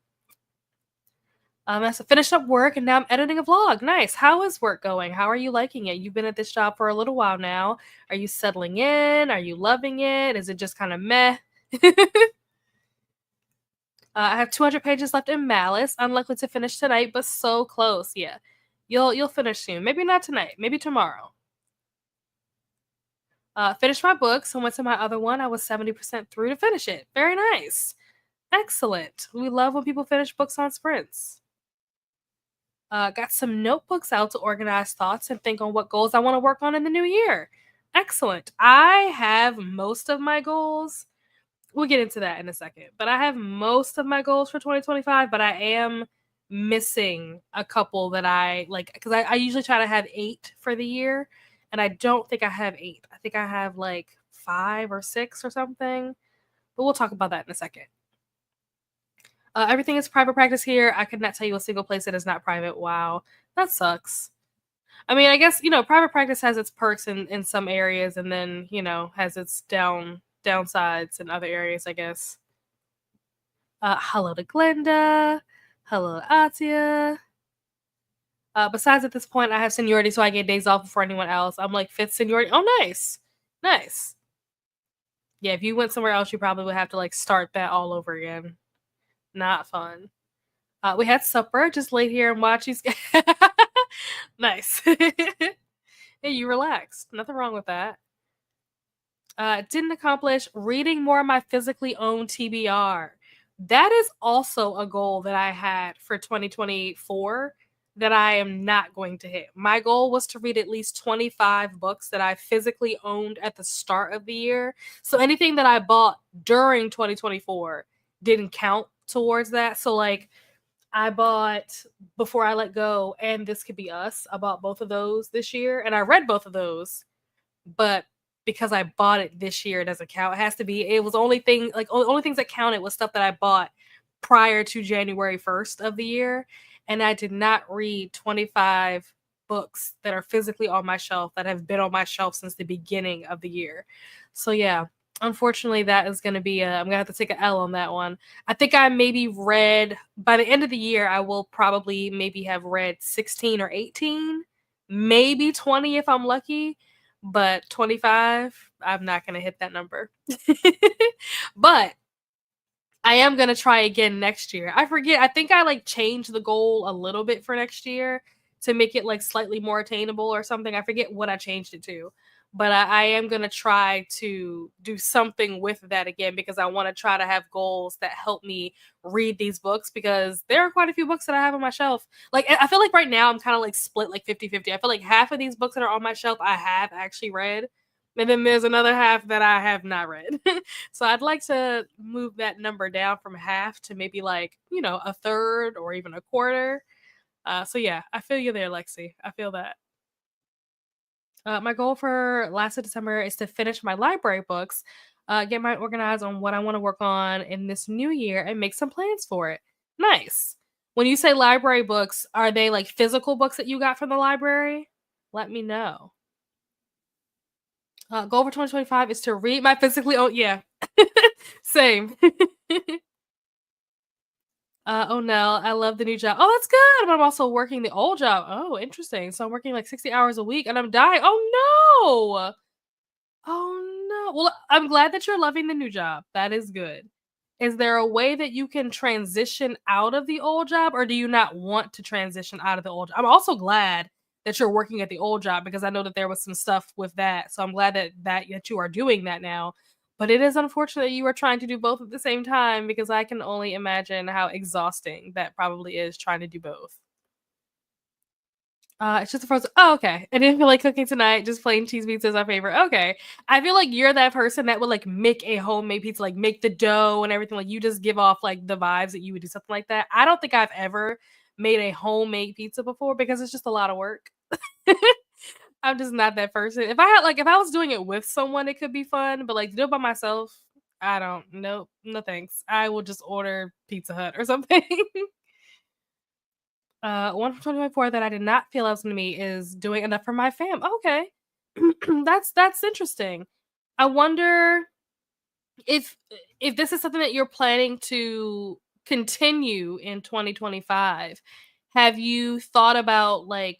I finished up work and now I'm editing a vlog. Nice. How is work going? How are you liking it? You've been at this job for a little while now. Are you settling in? Are you loving it? Is it just kind of meh? I have 200 pages left in Malice. Unlikely to finish tonight, but so close. Yeah, you'll finish soon. Maybe not tonight. Maybe tomorrow. Finished my books and went to my other one. I was 70% through to finish it. Very nice. Excellent. We love when people finish books on sprints. Got some notebooks out to organize thoughts and think on what goals I want to work on in the new year. Excellent. I have most of my goals. We'll get into that in a second. But I have most of my goals for 2025, but I am missing a couple that I like because I usually try to have 8 for the year, and I don't think I have 8. I think I have like 5 or 6 or something. But we'll talk about that in a second. Everything is private practice here. I could not tell you a single place that is not private. Wow, that sucks. I mean, I guess private practice has its perks in some areas, and then has its downsides in other areas. I guess. Hello to Glenda. Hello to Atia. Besides, at this point, I have seniority, so I get days off before anyone else. I'm like 5th seniority. Oh, nice, nice. Yeah, if you went somewhere else, you probably would have to like start that all over again. Not fun. We had supper. Just lay here and watch these. Nice. Hey, you relaxed. Nothing wrong with that. Didn't accomplish reading more of my physically owned TBR. That is also a goal that I had for 2024 that I am not going to hit. My goal was to read at least 25 books that I physically owned at the start of the year. So anything that I bought during 2024 didn't count towards that. So like I bought Before I Let Go and This Could Be Us. I bought both of those this year and I read both of those. But because I bought it this year, it doesn't count. It has to be. It was only things that counted was stuff that I bought prior to January 1st of the year, and I did not read 25 books that are physically on my shelf that have been on my shelf since the beginning of the year. So yeah, unfortunately, that is going to be. I'm gonna have to take an L on that one. I think I maybe read by the end of the year. I will probably maybe have read 16 or 18, maybe 20 if I'm lucky, but 25, I'm not going to hit that number. But I am going to try again next year. I forget. I think I like changed the goal a little bit for next year to make it like slightly more attainable or something. I forget what I changed it to. But I am going to try to do something with that again because I want to try to have goals that help me read these books because there are quite a few books that I have on my shelf. Like, I feel like right now I'm kind of like split like 50-50. I feel like half of these books that are on my shelf I have actually read. And then there's another half that I have not read. So I'd like to move that number down from half to maybe like, a third or even a quarter. So yeah, I feel you there, Lexi. I feel that. My goal for last of December is to finish my library books, get my organized on what I want to work on in this new year, and make some plans for it. Nice. When you say library books, are they like physical books that you got from the library? Let me know. Goal for 2025 is to read my physically owned. Yeah, same. Oh no, I love the new job. Oh, that's good. But I'm also working the old job. Oh, interesting. So I'm working like 60 hours a week and I'm dying. Oh no. Oh no. Well, I'm glad that you're loving the new job. That is good. Is there a way that you can transition out of the old job or do you not want to transition out of the old job? I'm also glad that you're working at the old job because I know that there was some stuff with that. So I'm glad that you are doing that now. But it is unfortunate you are trying to do both at the same time because I can only imagine how exhausting that probably is trying to do both. It's just a frozen. Oh, okay. I didn't feel like cooking tonight. Just plain cheese pizza is my favorite. Okay. I feel like you're that person that would like make a homemade pizza, like make the dough and everything. Like you just give off like the vibes that you would do something like that. I don't think I've ever made a homemade pizza before because it's just a lot of work. I'm just not that person. If I was doing it with someone, it could be fun, but like to do it by myself, I don't. Nope. No thanks. I will just order Pizza Hut or something. One from 2024 that I did not feel I was gonna meet is doing enough for my fam. Okay. That's interesting. I wonder if if this is something that you're planning to continue in 2025. Have you thought about like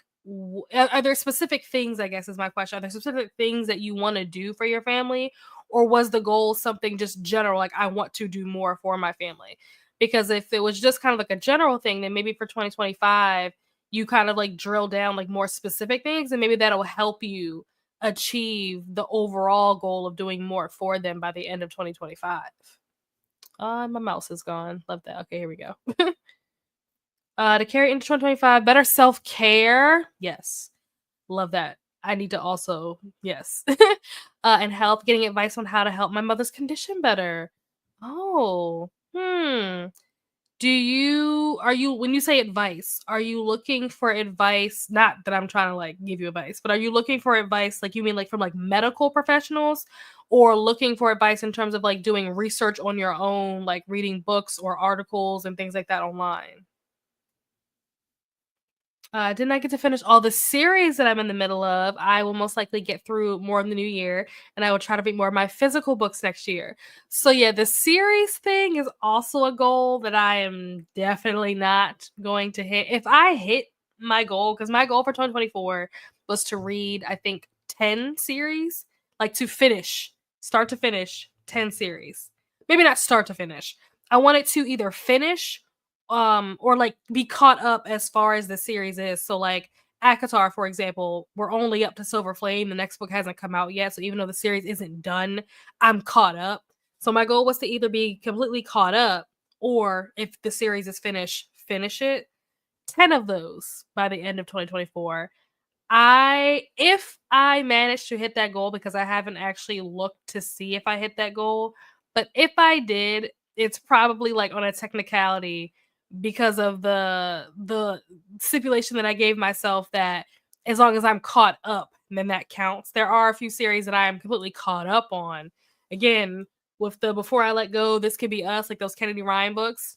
are there specific things, I guess is my question. Are there specific things that you want to do for your family or was the goal something just general like I want to do more for my family? Because if it was just kind of like a general thing then maybe for 2025 you kind of like drill down like more specific things and maybe that'll help you achieve the overall goal of doing more for them by the end of 2025. My mouse is gone. Love that. Okay, here we go. To carry into 2025, better self-care. Yes. Love that. I need to also, yes. And help getting advice on how to help my mother's condition better. Oh. Hmm. Are you when you say advice, are you looking for advice, not that I'm trying to, like, give you advice, but are you looking for advice, like, you mean, like, from, like, medical professionals, or looking for advice in terms of, like, doing research on your own, like, reading books or articles and things like that online? Didn't I get to finish all the series that I'm in the middle of? I will most likely get through more in the new year, and I will try to read more of my physical books next year. So yeah, the series thing is also a goal that I am definitely not going to hit. If I hit my goal, because my goal for 2024 was to read, I think, 10 series, like to finish, start to finish, 10 series. Maybe not start to finish. I wanted to either finish or like be caught up as far as the series is. So like Akatar, for example, we're only up to Silver Flame. The next book hasn't come out yet. So even though the series isn't done, I'm caught up. So my goal was to either be completely caught up, or if the series is finished, finish it. 10 of those by the end of 2024. If I manage to hit that goal, because I haven't actually looked to see if I hit that goal, but if I did, it's probably like on a technicality because of the stipulation that I gave myself that as long as I'm caught up, then that counts. There are a few series that I am completely caught up on. Again, with the Before I Let Go, This Could Be Us, like those Kennedy Ryan books,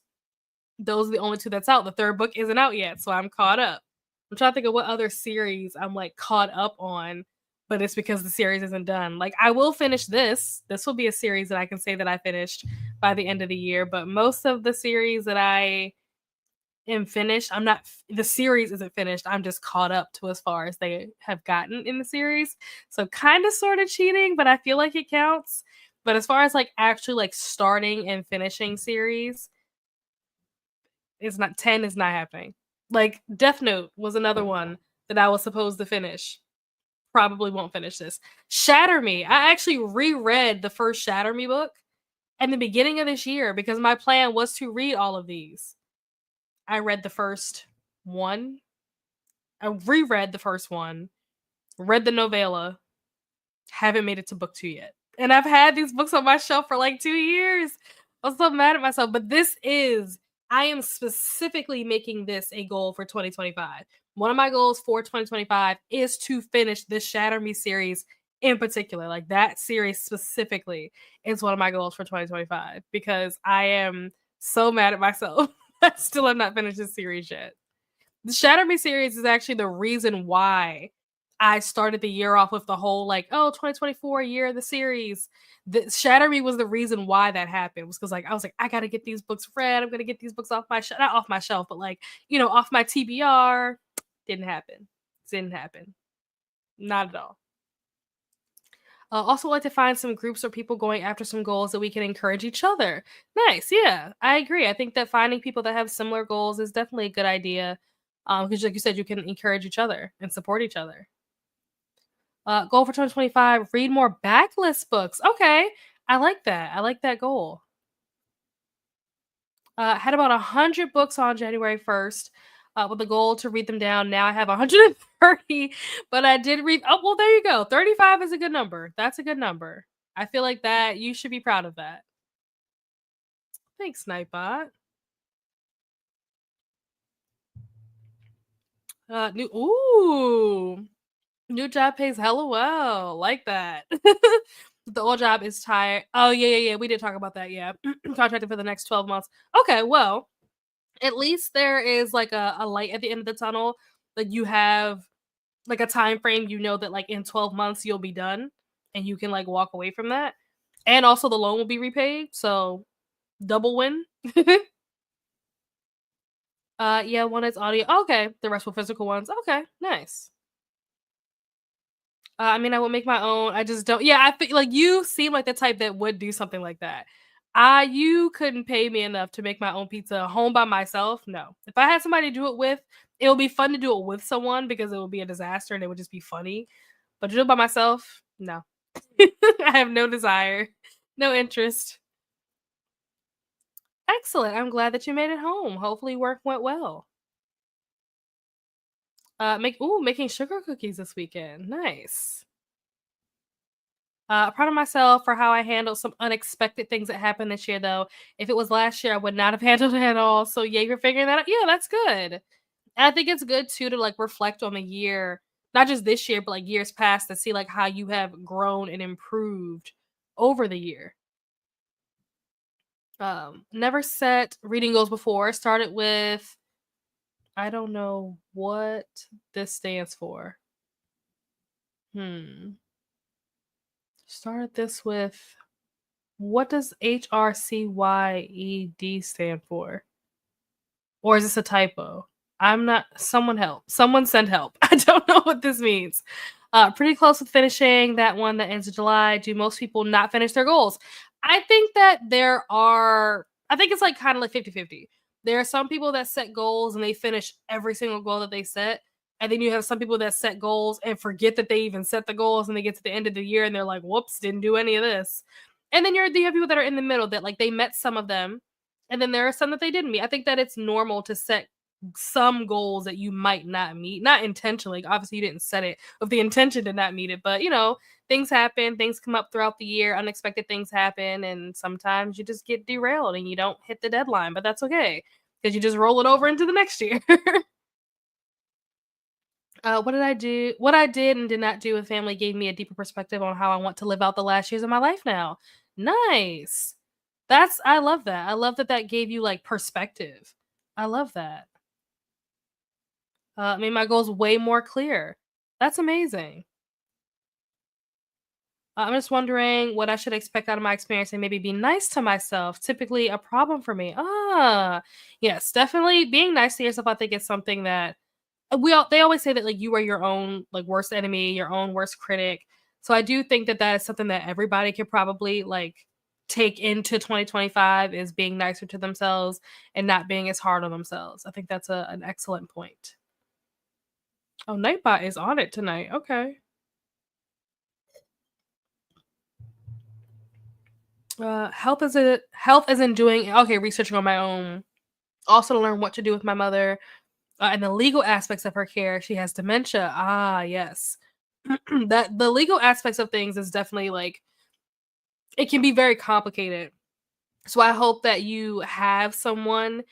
those are the only two that's out. The third book isn't out yet, so I'm caught up. I'm trying to think of what other series I'm like caught up on, but it's because the series isn't done. Like I will finish this. This will be a series that I can say that I finished by the end of the year, but most of the series that I am finished, I'm not the series isn't finished. I'm just caught up to as far as they have gotten in the series. So kind of sort of cheating, but I feel like it counts. But as far as like actually like starting and finishing series, it's not 10 is not happening. Like Death Note was another one that I was supposed to finish. Probably won't finish this. Shatter Me. I actually reread the first Shatter Me book in the beginning of this year because my plan was to read all of these. I read the first one. I reread the first one, read the novella, haven't made it to book 2 yet. And I've had these books on my shelf for like 2 years. I'm so mad at myself, but I am specifically making this a goal for 2025. One of my goals for 2025 is to finish this Shatter Me series in particular. Like that series specifically is one of my goals for 2025 because I am so mad at myself. I still have not finished this series yet. The Shatter Me series is actually the reason why I started the year off with the whole like, oh, 2024 year of the series. The Shatter Me was the reason why that happened. Was because like I was like, I gotta get these books read. I'm gonna get these books off my not off my shelf, but like, off my TBR. Didn't happen. Didn't happen. Not at all. Also like to find some groups or people going after some goals that we can encourage each other. Nice, yeah, I agree. I think that finding people that have similar goals is definitely a good idea. Because like you said, you can encourage each other and support each other. Goal for 2025: read more backlist books. Okay, I like that. I like that goal. Had about 100 books on January 1st. With the goal to read them down. Now I have 130, but I did read. Oh, well, there you go. 35 is a good number. That's a good number. I feel like that you should be proud of that. Thanks, Nightbot. New job pays hella well. Like that. The old job is tired. Oh yeah. We did talk about that. Yeah, contracted for the next 12 months. Okay, well, at least there is like a light at the end of the tunnel. Like you have like a time frame. You know that like in 12 months you'll be done, and you can like walk away from that. And also the loan will be repaid. So double win. Yeah, one is audio. Okay, the rest were physical ones. Okay, nice. I mean, I will make my own. I just don't. Yeah, I feel like you seem like the type that would do something like that. You couldn't pay me enough to make my own pizza home by myself. No, if I had somebody to do it with, it would be fun to do it with someone because it would be a disaster and it would just be funny. But to do it by myself, no. I have no desire, no interest. Excellent. I'm glad that you made it home. Hopefully, work went well. Making sugar cookies this weekend. Nice. Proud of myself for how I handled some unexpected things that happened this year, though. If it was last year, I would not have handled it at all. So yeah, you're figuring that out. Yeah, that's good. And I think it's good too to like reflect on the year, not just this year, but like years past to see like how you have grown and improved over the year. Never set reading goals before. Started with I don't know what this stands for. Hmm. Started this with what does HRCYED stand for? Or is this a typo? I'm not someone help. Someone send help. I don't know what this means. Pretty close with finishing that one that ends in July. Do most people not finish their goals? I think that I think it's like kind of like 50-50. There are some people that set goals and they finish every single goal that they set. And then you have some people that set goals and forget that they even set the goals and they get to the end of the year and they're like, whoops, didn't do any of this. And then you have people that are in the middle that like they met some of them and then there are some that they didn't meet. I think that it's normal to set some goals that you might not meet, not intentionally. Obviously, you didn't set it with the intention to not meet it, but things happen, things come up throughout the year, unexpected things happen, and sometimes you just get derailed and you don't hit the deadline, but that's okay because you just roll it over into the next year. What did I do? What I did and did not do with family gave me a deeper perspective on how I want to live out the last years of my life now. Nice. I love that. I love that that gave you like perspective. I love that. Made my goals way more clear. That's amazing. I'm just wondering what I should expect out of my experience and maybe be nice to myself. Typically, a problem for me. Yes, definitely being nice to yourself. I think is something that they always say that like you are your own like worst enemy, your own worst critic. So I do think that that is something that everybody could probably like take into 2025 is being nicer to themselves and not being as hard on themselves. I think that's an excellent point. Oh, Nightbot is on it tonight. Okay. Health is in doing okay, researching on my own. Also to learn what to do with my mother and the legal aspects of her care. She has dementia. Ah, yes. That the legal aspects of things is definitely like it can be very complicated. So I hope that you have someone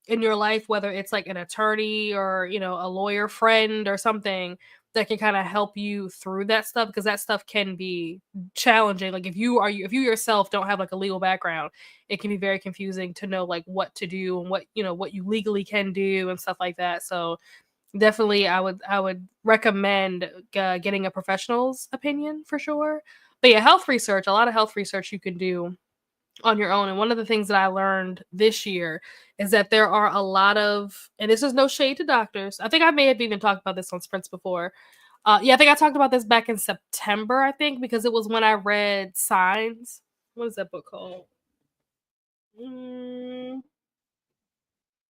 in your life, whether it's like an attorney or, a lawyer friend or something that can kind of help you through that stuff because that stuff can be challenging. Like if you yourself don't have like a legal background, it can be very confusing to know like what to do and what you legally can do and stuff like that. So definitely I would recommend getting a professional's opinion for sure. But yeah, health research, a lot of health research you can do on your own. And one of the things that I learned this year is that there are a lot of, and this is no shade to doctors. I think I may have even talked about this on Sprints before. Yeah, I think I talked about this back in September, I think, because it was when I read Signs. What is that book called? Mm,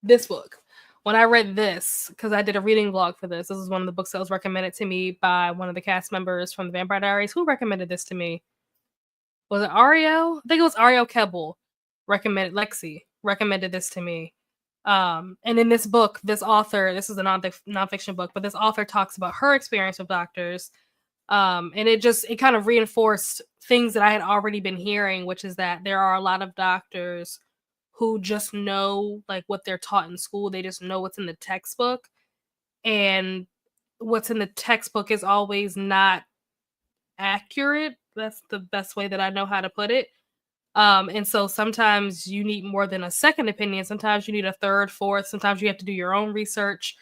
this book. When I read this, because I did a reading vlog for this is one of the books that was recommended to me by one of the cast members from the Vampire Diaries. Who recommended this to me? Was it Ariel? I think it was Ariel Kebbel recommended Lexi recommended this to me. And in this book, this author, this is a nonfiction book, but this author talks about her experience with doctors. And it kind of reinforced things that I had already been hearing, which is that there are a lot of doctors who just know like what they're taught in school. They just know what's in the textbook. And what's in the textbook is always not accurate. That's the best way that I know how to put it. And so sometimes you need more than a second opinion. Sometimes you need a third, fourth. Sometimes you have to do your own research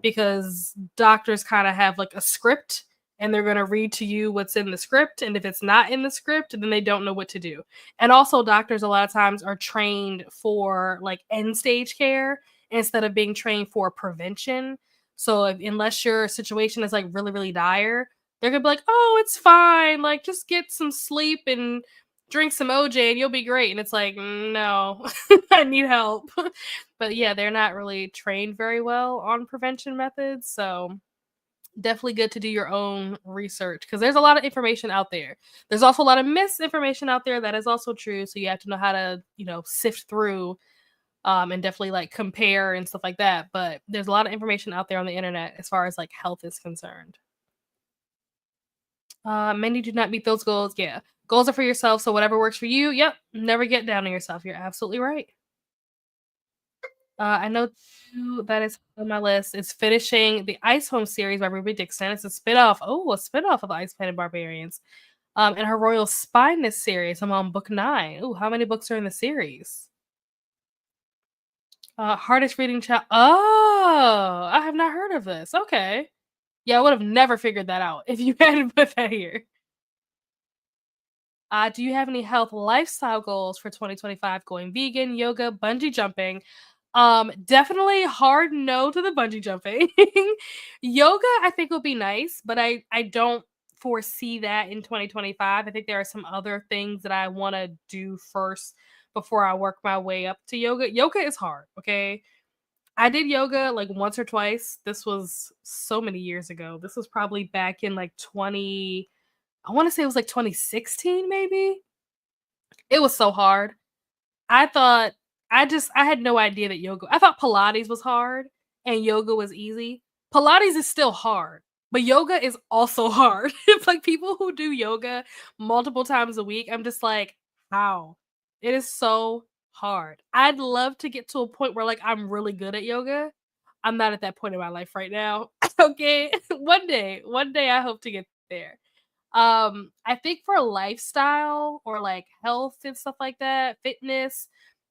because doctors kind of have like a script and they're going to read to you what's in the script. And if it's not in the script, then they don't know what to do. And also, doctors a lot of times are trained for like end stage care instead of being trained for prevention. So unless your situation is like really, really dire, they're gonna be like, "Oh, it's fine. Like, just get some sleep and drink some OJ and you'll be great." And it's like, no, I need help. But yeah, they're not really trained very well on prevention methods. So definitely good to do your own research because there's a lot of information out there. There's also a lot of misinformation out there that is also true. So you have to know how to, sift through and definitely like compare and stuff like that. But there's a lot of information out there on the internet as far as like health is concerned. Many do not meet those goals. Yeah. Goals are for yourself, so whatever works for you. Yep. Never get down on yourself. You're absolutely right. I know two that is on my list. It's finishing the Ice Home series by Ruby Dixon. It's a spinoff. Oh, a spinoff of the Ice Planet Barbarians. And her Royal Spyness series. I'm on book 9. Ooh, how many books are in the series? Hardest reading child. Oh, I have not heard of this. Okay. Yeah, I would have never figured that out if you hadn't put that here. Do you have any health lifestyle goals for 2025? Going vegan, yoga, bungee jumping? Definitely hard no to the bungee jumping. Yoga, I think would be nice, but I don't foresee that in 2025. I think there are some other things that I want to do first before I work my way up to yoga. Yoga is hard, okay? I did yoga like once or twice. This was so many years ago. This was probably back in like 20, I want to say it was like 2016 maybe. It was so hard. I thought I had no idea that yoga, I thought Pilates was hard and yoga was easy. Pilates is still hard, but yoga is also hard. It's like people who do yoga multiple times a week, I'm just like, how? It is so hard. I'd love to get to a point where like I'm really good at yoga. I'm not at that point in my life right now. Okay. One day I hope to get there. I think for lifestyle or like health and stuff like that, fitness,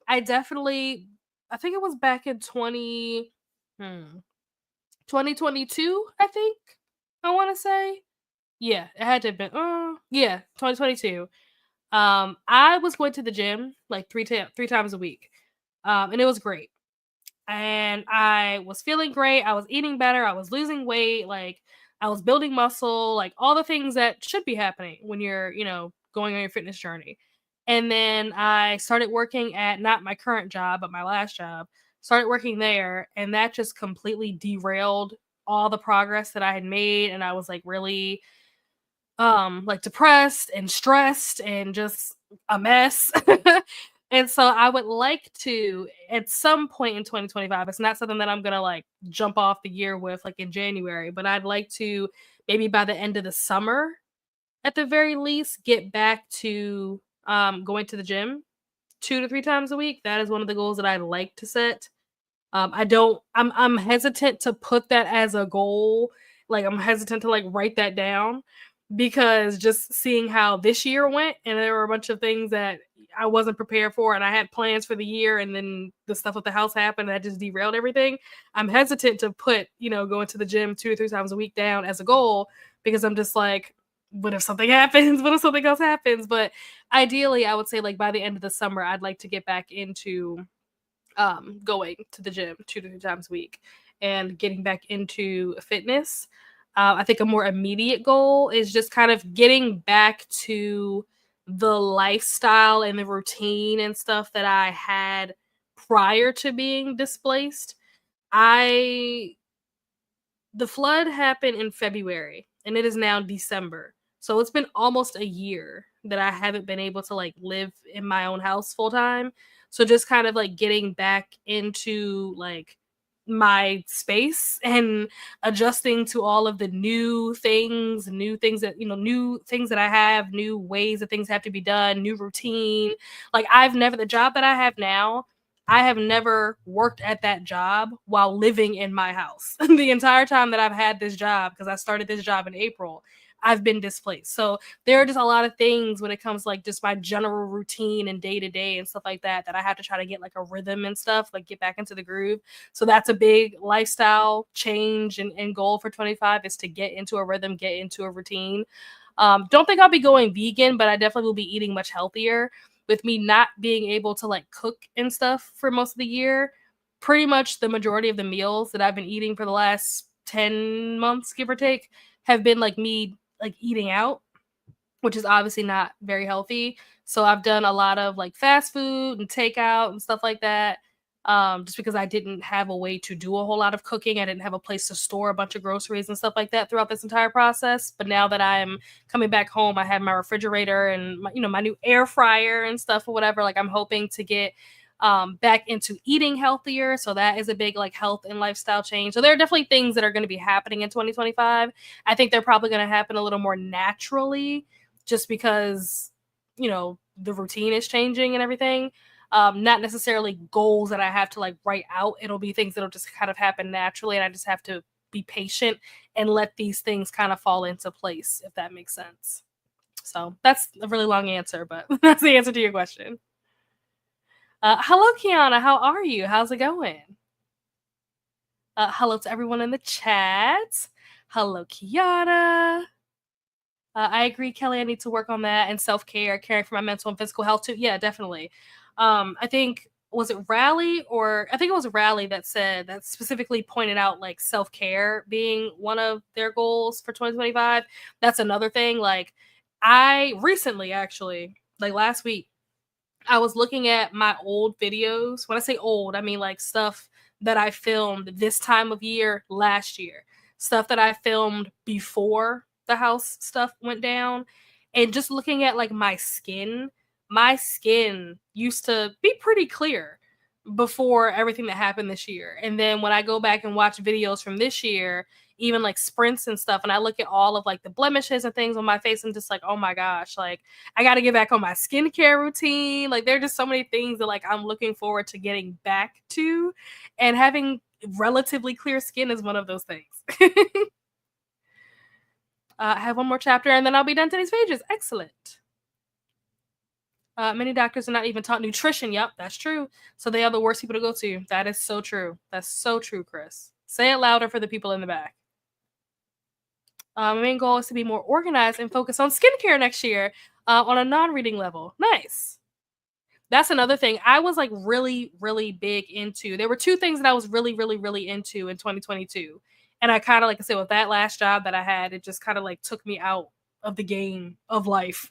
I definitely, I think it was back in 2022, I think. I want to say. Yeah, it had to have been yeah, 2022. I was going to the gym like three times a week. And it was great, and I was feeling great. I was eating better. I was losing weight. Like I was building muscle, like all the things that should be happening when you're, going on your fitness journey. And then I started working at not my current job, but my last job. Started working there, and that just completely derailed all the progress that I had made. And I was like really like depressed and stressed and just a mess. And so I would like to at some point in 2025, it's not something that I'm going to like jump off the year with like in January, but I'd like to maybe by the end of the summer at the very least get back to going to the gym 2 to 3 times a week. That is one of the goals that I'd like to set. I don't I'm hesitant to put that as a goal. Like I'm hesitant to like write that down because just seeing how this year went, and there were a bunch of things that I wasn't prepared for, and I had plans for the year, and then the stuff with the house happened and that just derailed everything. I'm hesitant to put, going to the gym 2 or 3 times a week down as a goal because I'm just like, what if something happens? What if something else happens? But ideally, I would say like by the end of the summer, I'd like to get back into going to the gym 2 to 3 times a week and getting back into fitness. I think a more immediate goal is just kind of getting back to the lifestyle and the routine and stuff that I had prior to being displaced. I The flood happened in February and it is now December. So it's been almost a year that I haven't been able to like live in my own house full time. So just kind of like getting back into like my space and adjusting to all of the new things that, new things that I have, new ways that things have to be done, new routine. Like the job that I have now, I have never worked at that job while living in my house. The entire time that I've had this job, because I started this job in April, I've been displaced. So there are just a lot of things when it comes to like just my general routine and day to day and stuff like that I have to try to get like a rhythm and stuff, like get back into the groove. So that's a big lifestyle change and goal for 25 is to get into a rhythm, get into a routine. Don't think I'll be going vegan, but I definitely will be eating much healthier. With me not being able to like cook and stuff for most of the year, pretty much the majority of the meals that I've been eating for the last 10 months, give or take, have been like me like eating out, which is obviously not very healthy. So I've done a lot of like fast food and takeout and stuff like that. Just because I didn't have a way to do a whole lot of cooking. I didn't have a place to store a bunch of groceries and stuff like that throughout this entire process. But now that I'm coming back home, I have my refrigerator and my new air fryer and stuff or whatever. Like I'm hoping to get back into eating healthier. So that is a big like health and lifestyle change. So there are definitely things that are going to be happening in 2025. I think they're probably going to happen a little more naturally just because, the routine is changing and everything. Not necessarily goals that I have to like write out. It'll be things that'll just kind of happen naturally. And I just have to be patient and let these things kind of fall into place, if that makes sense. So that's a really long answer, but that's the answer to your question. Hello, Kiana. How are you? How's it going? Hello to everyone in the chat. Hello, Kiana. I agree, Kelly. I need to work on that and self care, caring for my mental and physical health too. Yeah, definitely. I think was it Rally or I think it was Rally that said that specifically pointed out like self care being one of their goals for 2025. That's another thing. Like I recently actually, like last week, I was looking at my old videos. When I say old, I mean like stuff that I filmed this time of year last year, stuff that I filmed before the house stuff went down. And just looking at like my skin used to be pretty clear before everything that happened this year. And then when I go back and watch videos from this year, even like sprints and stuff, and I look at all of like the blemishes and things on my face, I'm just like, oh my gosh, like I got to get back on my skincare routine. Like there are just so many things that like I'm looking forward to getting back to, and having relatively clear skin is one of those things. I have one more chapter and then I'll be done today's pages. Excellent. Many doctors are not even taught nutrition. Yep, that's true. So they are the worst people to go to. That is so true. That's so true, Chris. Say it louder for the people in the back. My main goal is to be more organized and focus on skincare next year on a non-reading level. Nice. That's another thing. I was like really, really big into. There were two things that I was really, really, really into in 2022. And I kind of, like I said, with that last job that I had, it just kind of like took me out of the game of life.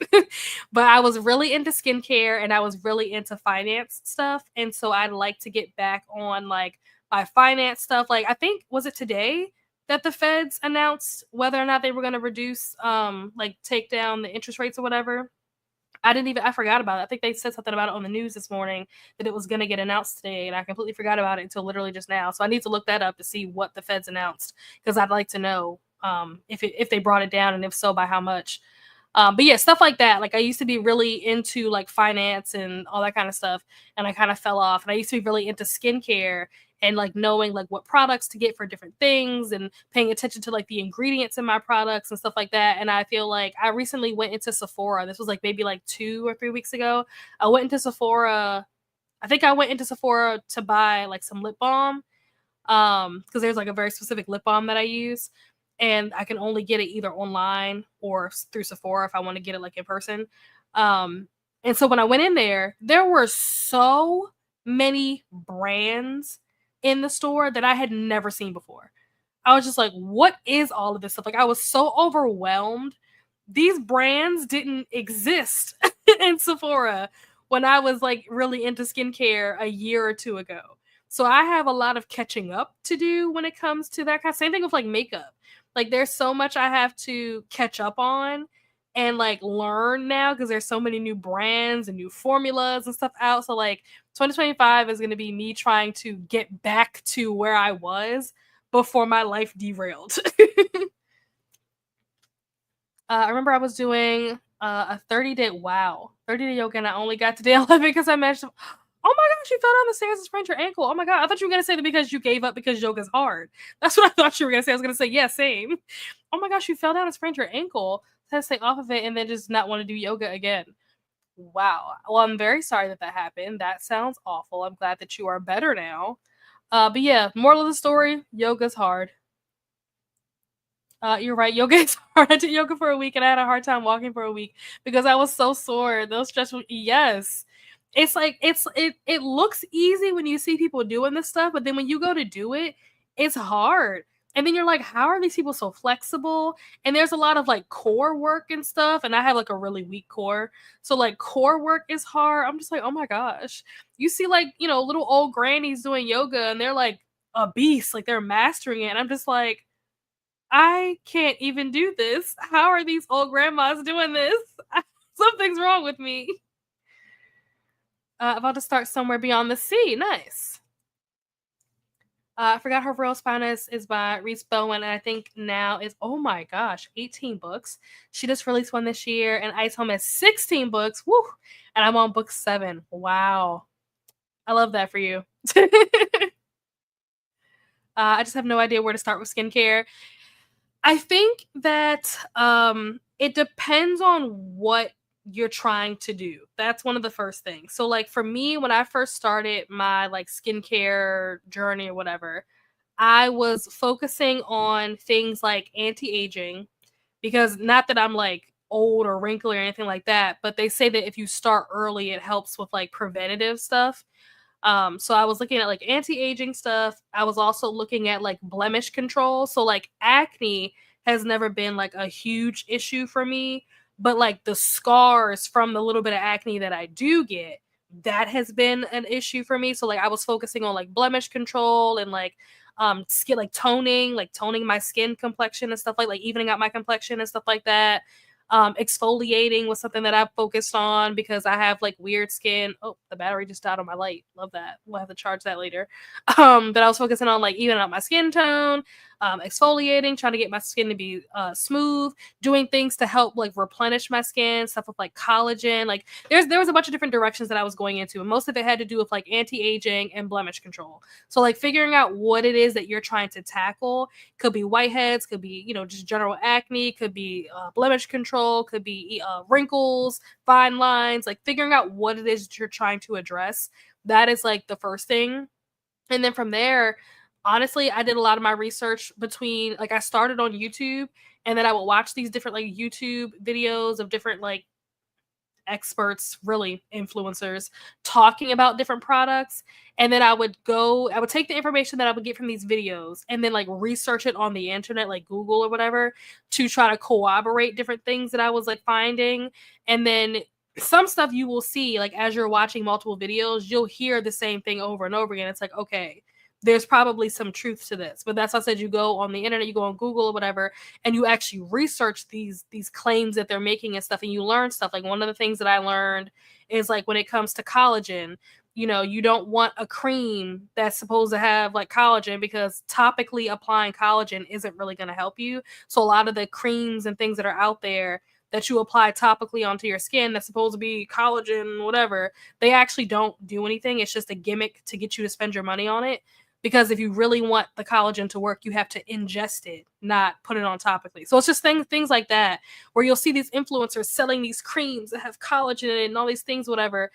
But I was really into skincare and I was really into finance stuff. And so I'd like to get back on like my finance stuff. Like I think, was it today that the feds announced whether or not they were going to reduce, like take down the interest rates or whatever? I forgot about it. I think they said something about it on the news this morning that it was going to get announced today, and I completely forgot about it until literally just now. So I need to look that up to see what the feds announced because I'd like to know if they brought it down and if so, by how much. But yeah, stuff like that. Like I used to be really into like finance and all that kind of stuff, and I kind of fell off. And I used to be really into skincare and like knowing like what products to get for different things and paying attention to like the ingredients in my products and stuff like that. And I feel like I recently went into Sephora. This was like maybe like 2 or 3 weeks ago. I went into Sephora. I think I went into Sephora to buy like some lip balm because there's like a very specific lip balm that I use, and I can only get it either online or through Sephora if I want to get it like in person. And so when I went in there were so many brands in the store that I had never seen before. I was just like, what is all of this stuff? Like I was so overwhelmed. These brands didn't exist in Sephora when I was like really into skincare a year or two ago. So I have a lot of catching up to do when it comes to that kind of same thing with like makeup. Like there's so much I have to catch up on and like learn now because there's so many new brands and new formulas and stuff out. So like 2025 is going to be me trying to get back to where I was before my life derailed. I remember I was doing a 30-day yoga, and I only got to day 11 because I managed to. Oh my gosh, you fell down the stairs and sprained your ankle. Oh my god, I thought you were gonna say that because you gave up because yoga's hard. That's what I thought you were gonna say. I was gonna say, yeah, same. Oh my gosh, you fell down and sprained your ankle. I had to stay off of it and then just not want to do yoga again. Wow. Well, I'm very sorry that happened. That sounds awful. I'm glad that you are better now. But yeah, moral of the story: yoga's hard. You're right. Yoga is hard. I did yoga for a week and I had a hard time walking for a week because I was so sore. Those stressful. Yes. It's like it looks easy when you see people doing this stuff, but then when you go to do it, it's hard. And then you're like, how are these people so flexible? And there's a lot of like core work and stuff. And I have like a really weak core. So like core work is hard. I'm just like, oh my gosh. You see like, little old grannies doing yoga and they're like a beast. Like they're mastering it. And I'm just like, I can't even do this. How are these old grandmas doing this? Something's wrong with me. About to start Somewhere Beyond the Sea. Nice. I forgot her real finest is by Reese Bowen, and I think now is, oh my gosh, 18 books. She just released one this year, and Ice Home has 16 books. Woo! And I'm on book 7. Wow. I love that for you. I just have no idea where to start with skincare. I think that it depends on what you're trying to do. That's one of the first things. So like for me, when I first started my like skincare journey or whatever, I was focusing on things like anti-aging, because not that I'm like old or wrinkly or anything like that, but they say that if you start early, it helps with like preventative stuff. So I was looking at like anti-aging stuff. I was also looking at like blemish control. So like acne has never been like a huge issue for me, but like the scars from the little bit of acne that I do get, that has been an issue for me. So like I was focusing on like blemish control and like skin, like toning my skin complexion and stuff like evening out my complexion and stuff like that. Exfoliating was something that I focused on because I have like weird skin. Oh, the battery just died on my light. Love that. We'll have to charge that later. But I was focusing on like evening out my skin tone, exfoliating, trying to get my skin to be smooth, doing things to help like replenish my skin, stuff with like collagen. Like there was a bunch of different directions that I was going into, and most of it had to do with like anti-aging and blemish control. So like figuring out what it is that you're trying to tackle. Could be whiteheads, could be, just general acne, could be blemish control, could be wrinkles, fine lines, like figuring out what it is that you're trying to address. That is like the first thing. And then from there, honestly, I did a lot of my research between, like, I started on YouTube, and then I would watch these different like YouTube videos of different like experts, really influencers, talking about different products. And then I would take the information that I would get from these videos and then like research it on the internet, like Google or whatever, to try to corroborate different things that I was like finding. And then some stuff you will see, like as you're watching multiple videos, you'll hear the same thing over and over again. It's like, okay, there's probably some truth to this. But that's why I said, you go on the internet, you go on Google or whatever, and you actually research these claims that they're making and stuff, and you learn stuff. Like one of the things that I learned is like when it comes to collagen, you don't want a cream that's supposed to have like collagen, because topically applying collagen isn't really going to help you. So a lot of the creams and things that are out there that you apply topically onto your skin that's supposed to be collagen, whatever, they actually don't do anything. It's just a gimmick to get you to spend your money on it. Because if you really want the collagen to work, you have to ingest it, not put it on topically. So it's just things like that, where you'll see these influencers selling these creams that have collagen in it and all these things, whatever,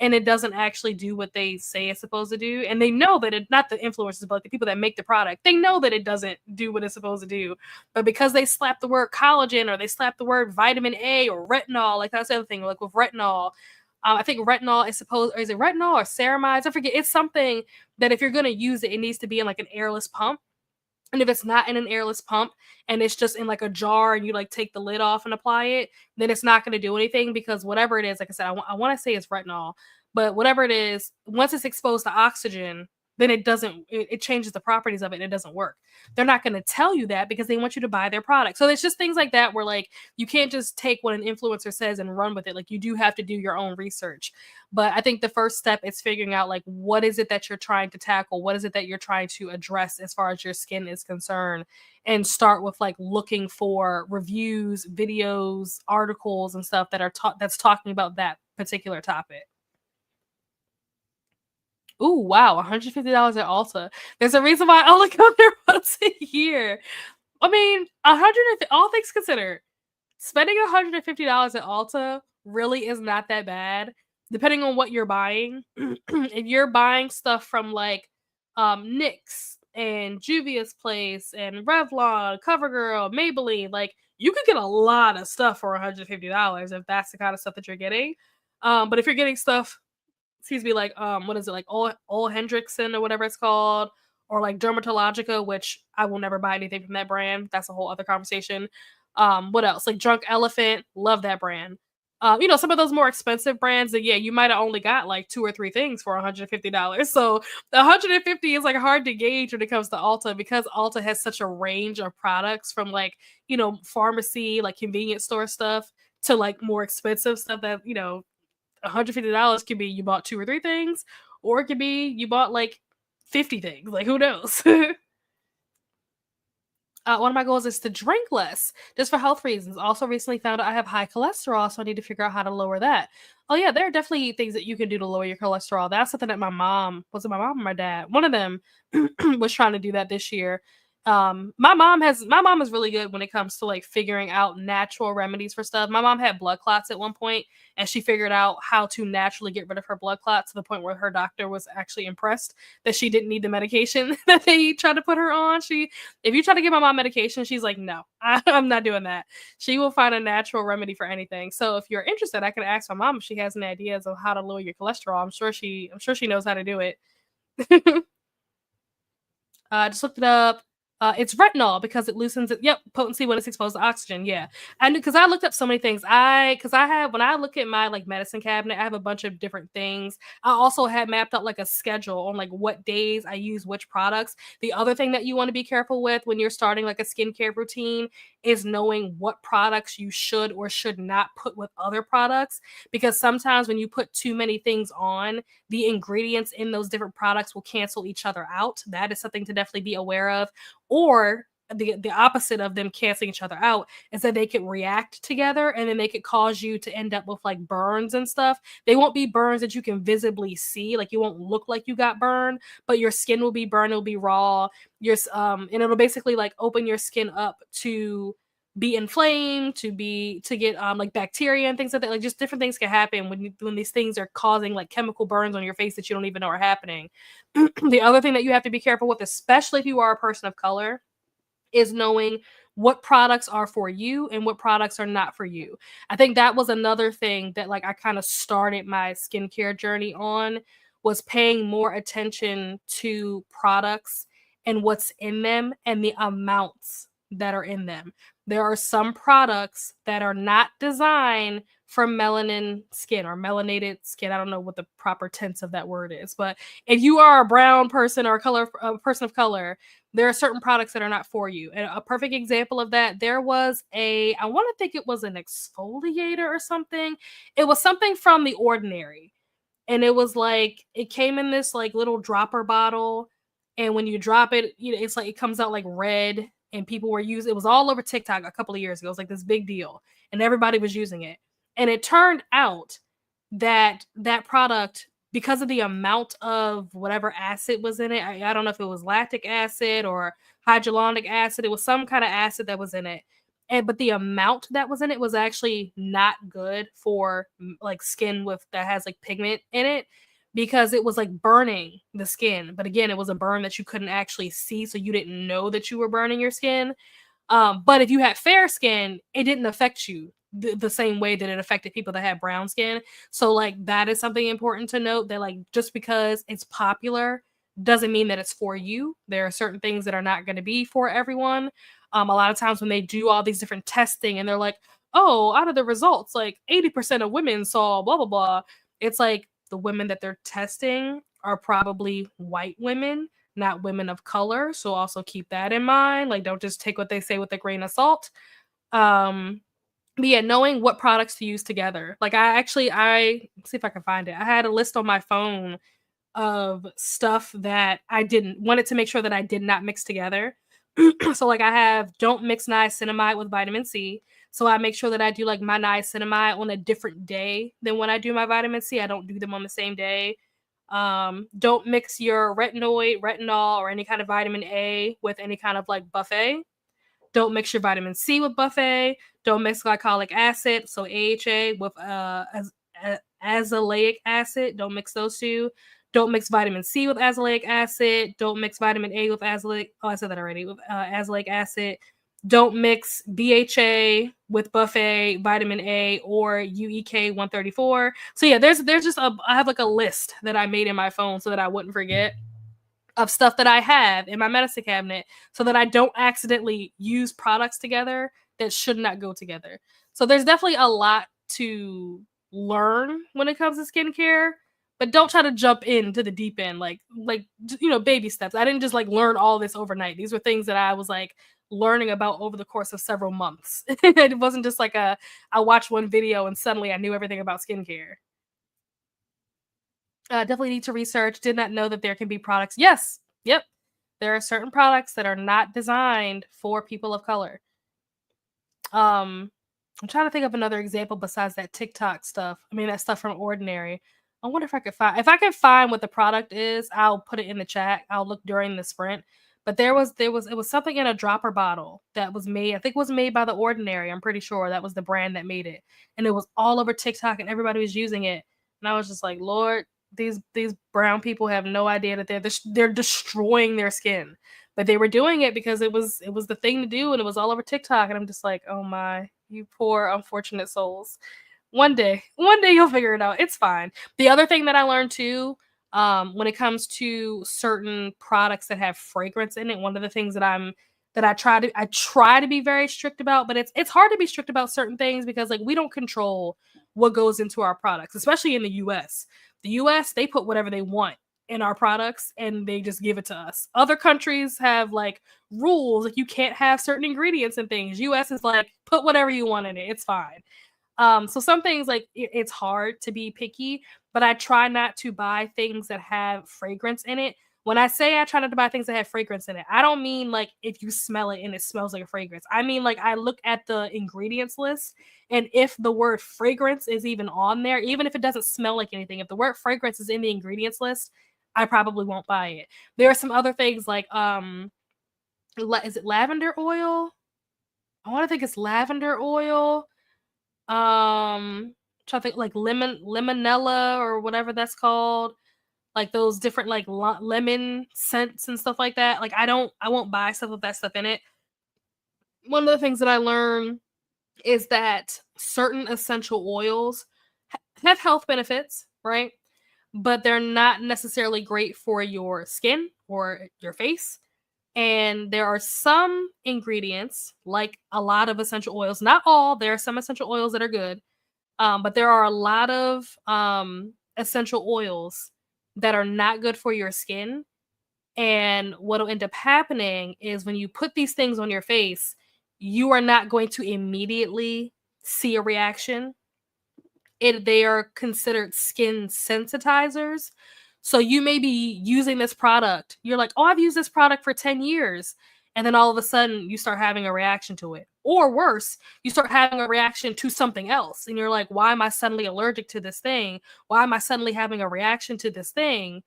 and it doesn't actually do what they say it's supposed to do. And they know that it, not the influencers, but the people that make the product, they know that it doesn't do what it's supposed to do. But because they slap the word collagen or they slap the word vitamin A or retinol, like that's the other thing, like with retinol, I think retinol is supposed, or is it retinol or ceramides? I forget. It's something that if you're going to use it, it needs to be in like an airless pump. And if it's not in an airless pump and it's just in like a jar and you like take the lid off and apply it, then it's not going to do anything, because whatever it is, like I said, I want to say it's retinol, but whatever it is, once it's exposed to oxygen, then it changes the properties of it and it doesn't work. They're not going to tell you that because they want you to buy their product. So it's just things like that where like you can't just take what an influencer says and run with it. Like you do have to do your own research. But I think the first step is figuring out like what is it that you're trying to tackle? What is it that you're trying to address as far as your skin is concerned? And start with like looking for reviews, videos, articles and stuff that are that's talking about that particular topic. Ooh, wow, $150 at Ulta. There's a reason why I only go there once a year. I mean, 150, all things considered, spending $150 at Ulta really is not that bad, depending on what you're buying. If you're buying stuff from like NYX and Juvia's Place and Revlon, CoverGirl, Maybelline, like you could get a lot of stuff for $150 if that's the kind of stuff that you're getting. But if you're getting stuff, excuse me, like what is it, like Ole Hendrickson or whatever it's called, or like Dermatologica, which I will never buy anything from that brand. That's a whole other conversation. What else? Like Drunk Elephant, love that brand. Some of those more expensive brands that, yeah, you might have only got like two or three things for $150. So the 150 is like hard to gauge when it comes to Ulta, because Ulta has such a range of products from like, pharmacy, like convenience store stuff, to like more expensive stuff that, $150 could be you bought 2 or 3 things, or it could be you bought like 50 things. Like, who knows? One of my goals is to drink less, just for health reasons. Also, recently found out I have high cholesterol, so I need to figure out how to lower that. Oh yeah, there are definitely things that you can do to lower your cholesterol. That's something that my mom, was it my mom or my dad? One of them was trying to do that this year. My mom is really good when it comes to like figuring out natural remedies for stuff. My mom had blood clots at one point, and she figured out how to naturally get rid of her blood clots to the point where her doctor was actually impressed that she didn't need the medication that they tried to put her on. If you try to give my mom medication, she's like, no, I'm not doing that. She will find a natural remedy for anything. So if you're interested, I can ask my mom if she has any ideas of how to lower your cholesterol. I'm sure she knows how to do it. I just looked it up. It's retinol because it loosens it. Yep, potency when it's exposed to oxygen. Yeah, and because I looked up so many things. Because I have when I look at my like medicine cabinet, I have a bunch of different things. I also had mapped out like a schedule on like what days I use which products. The other thing that you want to be careful with when you're starting like a skincare routine is knowing what products you should or should not put with other products. Because sometimes when you put too many things on, the ingredients in those different products will cancel each other out. That is something to definitely be aware of. Or the opposite of them canceling each other out is that they could react together, and then they could cause you to end up with like burns and stuff. They won't be burns that you can visibly see, like you won't look like you got burned, but your skin will be burned, it'll be raw. And it'll basically like open your skin up to be inflamed, to get like bacteria and things like that. Like just different things can happen when these things are causing like chemical burns on your face that you don't even know are happening. The other thing that you have to be careful with, especially if you are a person of color, is knowing what products are for you and what products are not for you. I think that was another thing that like I kind of started my skincare journey on, was paying more attention to products and what's in them and the amounts that are in them. There are some products that are not designed for melanin skin or melanated skin. I don't know what the proper tense of that word is, but if you are a brown person or a person of color, there are certain products that are not for you. And a perfect example of that, there was I want to think it was an exfoliator or something. It was something from The Ordinary. And it was like, it came in this like little dropper bottle. And when you drop it, it's like, it comes out like red, and people were using it. Was all over TikTok a couple of years ago. It was like this big deal, and everybody was using it. And it turned out that that product, because of the amount of whatever acid was in it, I don't know if it was lactic acid or hydrolonic acid. It was some kind of acid that was in it. But the amount that was in it was actually not good for like skin with that has like pigment in it, because it was like burning the skin. But again, it was a burn that you couldn't actually see, so you didn't know that you were burning your skin. But if you had fair skin, it didn't affect you the same way that it affected people that had brown skin. So like that is something important to note, that like just because it's popular doesn't mean that it's for you. There are certain things that are not going to be for everyone. A lot of times when they do all these different testing and they're like, oh, out of the results, like 80% of women saw blah blah blah. It's like the women that they're testing are probably white women, not women of color. So also keep that in mind. Like, don't just take what they say with a grain of salt. But yeah, knowing what products to use together. Like I see if I can find it. I had a list on my phone of stuff that I didn't wanted to make sure that I did not mix together. So like I have, don't mix niacinamide with vitamin C. So I make sure that I do like my niacinamide on a different day than when I do my vitamin C. I don't do them on the same day. Don't mix your retinol, or any kind of vitamin A with any kind of like buffet. Don't mix your vitamin C with buffet. Don't mix glycolic acid, so AHA, with azelaic acid. Don't mix those two. Don't mix vitamin C with azelaic acid. Don't mix vitamin A with azelaic. Oh, I said that already. With azelaic acid. Don't mix BHA with buffet, vitamin A, or UEK 134. So yeah, there's just I have like a list that I made in my phone so that I wouldn't forget, of stuff that I have in my medicine cabinet, so that I don't accidentally use products together that should not go together. So there's definitely a lot to learn when it comes to skincare, but don't try to jump into the deep end, like baby steps. I didn't just like learn all this overnight. These were things that I was like learning about over the course of several months. It wasn't just like I watched one video and suddenly I knew everything about skincare. Definitely need to research. Did not know that there can be products. Yes. Yep. There are certain products that are not designed for people of color. Um, I'm trying to think of another example besides that TikTok stuff. I mean, that stuff from Ordinary. I wonder if I could find, if I can find what the product is, I'll put it in the chat. I'll look during the sprint. But it was something in a dropper bottle that was made, I think it was made by the Ordinary. I'm pretty sure that was the brand that made it. And it was all over TikTok and everybody was using it. And I was just like, Lord, these brown people have no idea that they're destroying their skin, but they were doing it because it was the thing to do, and it was all over TikTok. And I'm just like, oh my, you poor unfortunate souls. One day you'll figure it out. It's fine. The other thing that I learned too, when it comes to certain products that have fragrance in it, one of the things that I try to be very strict about, but it's hard to be strict about certain things because like we don't control what goes into our products, especially in the US. The US, they put whatever they want in our products and they just give it to us. Other countries have like rules, like you can't have certain ingredients and things. US is like put whatever you want in it. It's fine. So some things like it's hard to be picky, but I try not to buy things that have fragrance in it. When I say I try not to buy things that have fragrance in it, I don't mean like if you smell it and it smells like a fragrance. I mean like I look at the ingredients list, and if the word fragrance is even on there, even if it doesn't smell like anything, if the word fragrance is in the ingredients list, I probably won't buy it. There are some other things like is it lavender oil? I want to think it's lavender oil. Trying to think like limonella or whatever that's called. Like those different like lemon scents and stuff like that. Like I won't buy stuff with that stuff in it. One of the things that I learned is that certain essential oils have health benefits, right? But they're not necessarily great for your skin or your face. And there are some ingredients, like a lot of essential oils, not all, there are some essential oils that are good, but there are a lot of essential oils that are not good for your skin. And what'll end up happening is when you put these things on your face, you are not going to immediately see a reaction. They are considered skin sensitizers. So you may be using this product. You're like, oh, I've used this product for 10 years. And then all of a sudden you start having a reaction to it. Or worse, you start having a reaction to something else. And you're like, why am I suddenly allergic to this thing? Why am I suddenly having a reaction to this thing?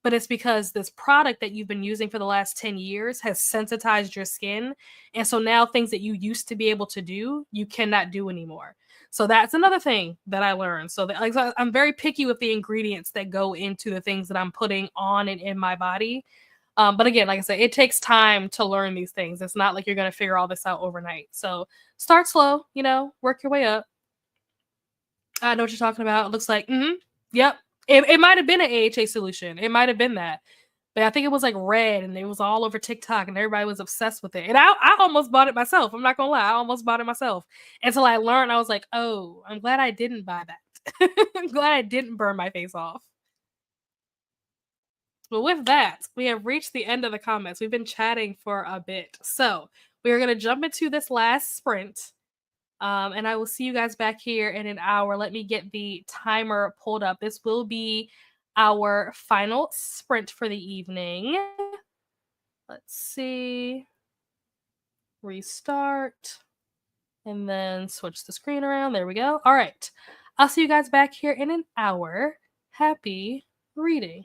But it's because this product that you've been using for the last 10 years has sensitized your skin. And so now things that you used to be able to do, you cannot do anymore. So that's another thing that I learned. So that, like, I'm very picky with the ingredients that go into the things that I'm putting on and in my body. But again, like I said, it takes time to learn these things. It's not like you're going to figure all this out overnight. So start slow, work your way up. I know what you're talking about. It looks like, yep. It might have been an AHA solution. It might have been that. But I think it was like red and it was all over TikTok and everybody was obsessed with it. And I almost bought it myself. I'm not gonna lie, I almost bought it myself. Until I learned, I was like, oh, I'm glad I didn't buy that. I'm glad I didn't burn my face off. But with that, we have reached the end of the comments. We've been chatting for a bit. So we are gonna jump into this last sprint. And I will see you guys back here in an hour. Let me get the timer pulled up. This will be our final sprint for the evening. Let's see. Restart. And then switch the screen around. There we go. All right. I'll see you guys back here in an hour. Happy reading.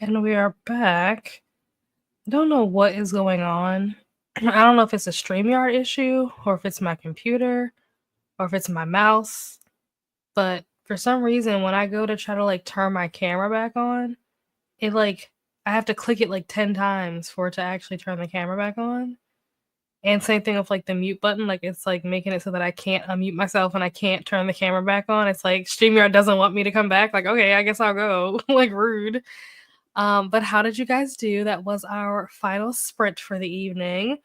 And we are back. I don't know what is going on. I don't know if it's a StreamYard issue or if it's my computer or if it's my mouse. But for some reason, when I go to try to like turn my camera back on, it like I have to click it like 10 times for it to actually turn the camera back on. And same thing with like the mute button, like it's like making it so that I can't unmute myself and I can't turn the camera back on. It's like StreamYard doesn't want me to come back. Like, okay, I guess I'll go. Like rude. But how did you guys do? That was our final sprint for the evening.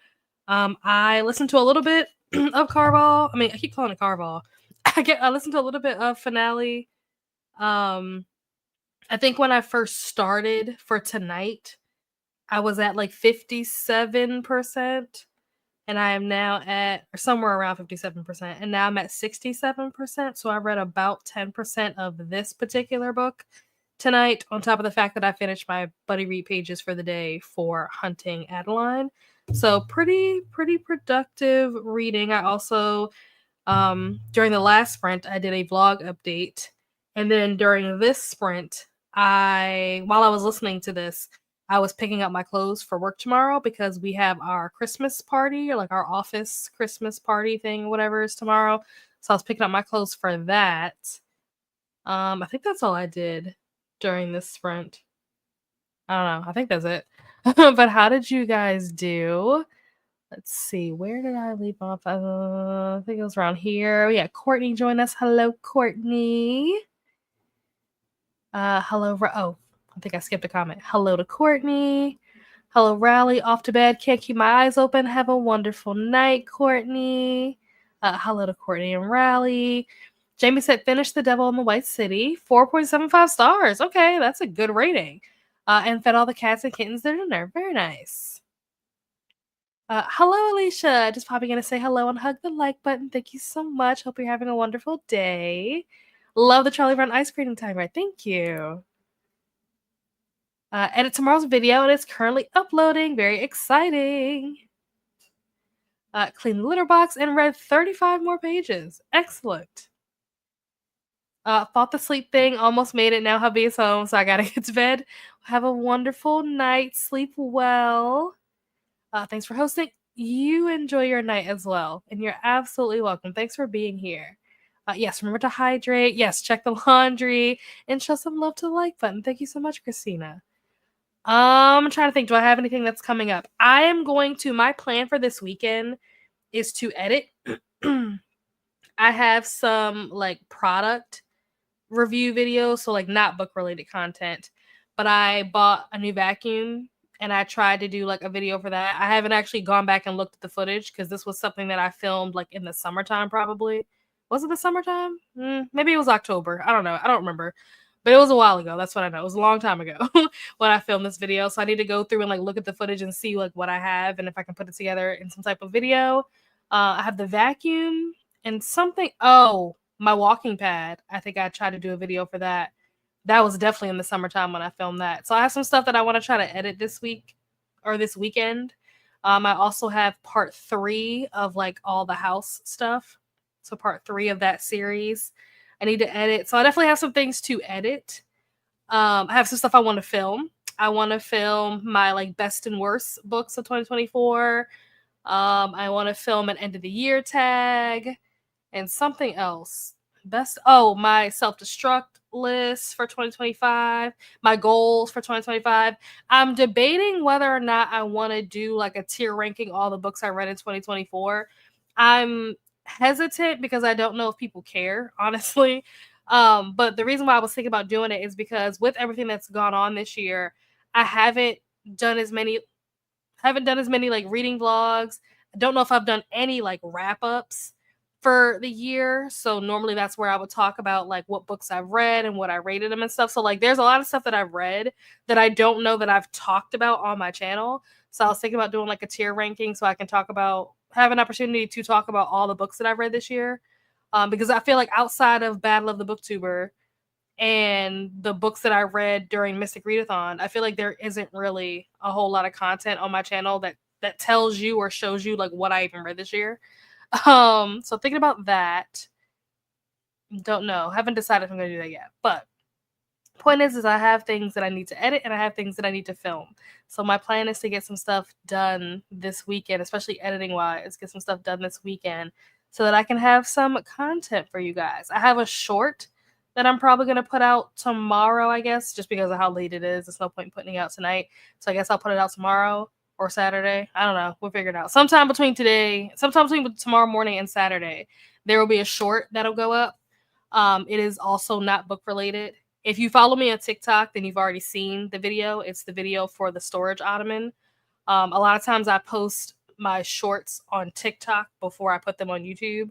I listened to a little bit of Carval. I mean, I keep calling it Carval. I listened to a little bit of Finale. Um, I think when I first started for tonight, I was at like 57%, and I am now at or somewhere around 57%, and now I'm at 67%. So I read about 10% of this particular book tonight, on top of the fact that I finished my buddy read pages for the day for Hunting Adeline. So pretty productive reading. I also during the last sprint I did a vlog update, and then during this sprint, while I was listening to this, I was picking up my clothes for work tomorrow because we have our Christmas party, or like our office Christmas party thing, whatever is tomorrow. So I was picking up my clothes for that. I think that's all I did during this sprint. I don't know. I think that's it. But how did you guys do? Let's see. Where did I leave off? I think it was around here. Yeah, Courtney joined us. Hello, Courtney. Hello. Oh, I think I skipped a comment. Hello to Courtney. Hello, Rally. Off to bed. Can't keep my eyes open. Have a wonderful night, Courtney. Hello to Courtney and Rally. Jamie said, finish The Devil in the White City. 4.75 stars. Okay, that's a good rating. And fed all the cats and kittens their dinner. Very nice. Hello, Alicia. Just popping in to say hello and hug the like button. Thank you so much. Hope you're having a wonderful day. Love the Charlie Brown ice cream timer. Thank you. Edit tomorrow's video, and it's currently uploading. Very exciting. Cleaned the litter box and read 35 more pages. Excellent. Fought the sleep thing. Almost made it. Now hubby is home, so I gotta get to bed. Have a wonderful night. Sleep well. Thanks for hosting. You enjoy your night as well, and you're absolutely welcome. Thanks for being here. Yes, remember to hydrate. Yes, check the laundry and show some love to the like button. Thank you so much, Christina. I'm trying to think. Do I have anything that's coming up? I am going to. My plan for this weekend is to edit. I have some like product review videos, so like not book related content, but I bought a new vacuum and I tried to do like a video for that. I haven't actually gone back and looked at the footage because this was something that I filmed like in the summertime. Probably was it the summertime? Maybe it was October. I don't know. I don't remember, but it was a while ago. That's what I know. It was a long time ago when I filmed this video. So I need to go through and like look at the footage and see like what I have and if I can put it together in some type of video. I have the vacuum and something. Oh, my walking pad. I think I tried to do a video for that. That was definitely in the summertime when I filmed that. So I have some stuff that I want to try to edit this week or this weekend. I also have part 3 of like all the house stuff. So part 3 of that series I need to edit. So I definitely have some things to edit. I have some stuff I want to film. I want to film my like best and worst books of 2024. I want to film an end of the year tag and something else. My self-destruct list for 2025, my goals for 2025. I'm debating whether or not I want to do like a tier ranking all the books I read in 2024. I'm hesitant because I don't know if people care, honestly. But the reason why I was thinking about doing it is because with everything that's gone on this year, I haven't done as many like reading vlogs. I don't know if I've done any like wrap-ups for the year. So normally that's where I would talk about like what books I've read and what I rated them and stuff. So like there's a lot of stuff that I've read that I don't know that I've talked about on my channel. So I was thinking about doing like a tier ranking so I can have an opportunity to talk about all the books that I've read this year. Because I feel like outside of Battle of the Booktuber and the books that I read during Mystic Readathon, I feel like there isn't really a whole lot of content on my channel that tells you or shows you like what I even read this year. So thinking about that, don't know. Haven't decided if I'm gonna do that yet, but Point is I have things that I need to edit and I have things that I need to film. So my plan is to get some stuff done this weekend, especially editing wise, get some stuff done this weekend so that I can have some content for you guys. I have a short that I'm probably going to put out tomorrow, I guess, just because of how late it is. There's no point in putting it out tonight. So I guess I'll put it out tomorrow or Saturday. I don't know. We'll figure it out. Sometime between tomorrow morning and Saturday, there will be a short that'll go up. It is also not book related. If you follow me on TikTok, then you've already seen the video. It's the video for the storage ottoman. A lot of times I post my shorts on TikTok before I put them on YouTube.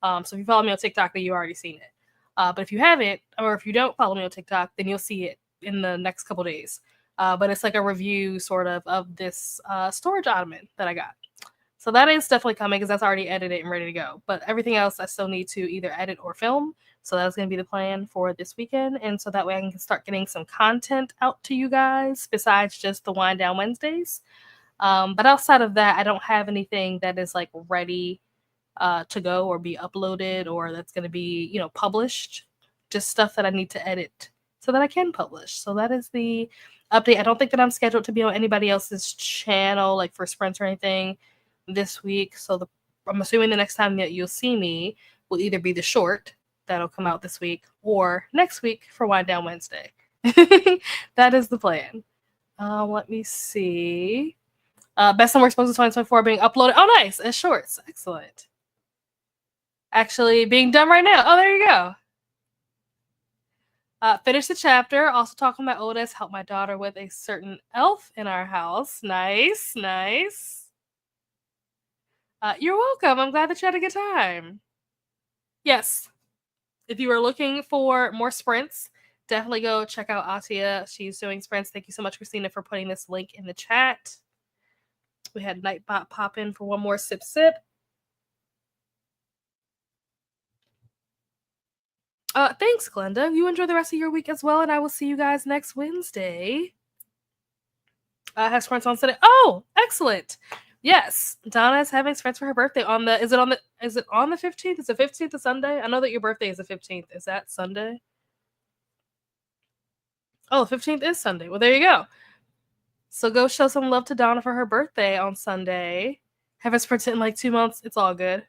So if you follow me on TikTok, then you've already seen it. But if you haven't, or if you don't follow me on TikTok, then you'll see it in the next couple days. But it's like a review sort of this storage ottoman that I got. So that is definitely coming because that's already edited and ready to go. But everything else I still need to either edit or film. So that's going to be the plan for this weekend. And so that way I can start getting some content out to you guys besides just the Wind Down Wednesdays. But outside of that, I don't have anything that is like ready to go or be uploaded or that's going to be, published. Just stuff that I need to edit so that I can publish. So that is the update. I don't think that I'm scheduled to be on anybody else's channel, like for sprints or anything this week. So I'm assuming the next time that you'll see me will either be the short that'll come out this week or next week for Wind Down Wednesday. That is the plan. Let me see. Best Summer Exposed 2024 being uploaded. Oh, nice. As shorts. Excellent. Actually being done right now. Oh, there you go. Finish the chapter. Also talking about Otis. Help my daughter with a certain elf in our house. Nice. Nice. You're welcome. I'm glad that you had a good time. Yes. If you are looking for more sprints, definitely go check out Atia. She's doing sprints. Thank you so much, Christina, for putting this link in the chat. We had Nightbot pop in for one more sip. Thanks, Glenda. You enjoy the rest of your week as well, and I will see you guys next Wednesday. Has sprints on Sunday. Oh, excellent. Yes, Donna is having sprints for her birthday on the. Is it on the 15th? Is the 15th a Sunday? I know that your birthday is the 15th. Is that Sunday? Oh, the 15th is Sunday. Well, there you go. So go show some love to Donna for her birthday on Sunday. Have a sprint in like 2 months. It's all good.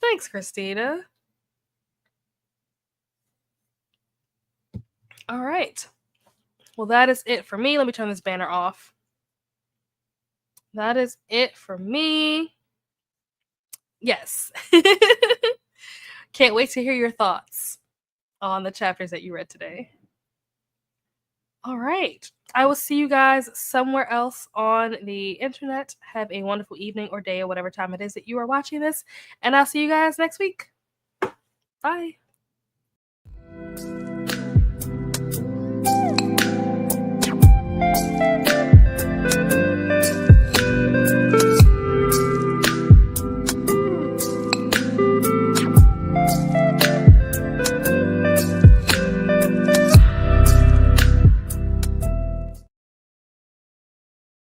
Thanks, Christina. All right. Well, that is it for me. Let me turn this banner off. That is it for me. Yes. Can't wait to hear your thoughts on the chapters that you read today. All right. I will see you guys somewhere else on the internet. Have a wonderful evening or day or whatever time it is that you are watching this. And I'll see you guys next week. Bye.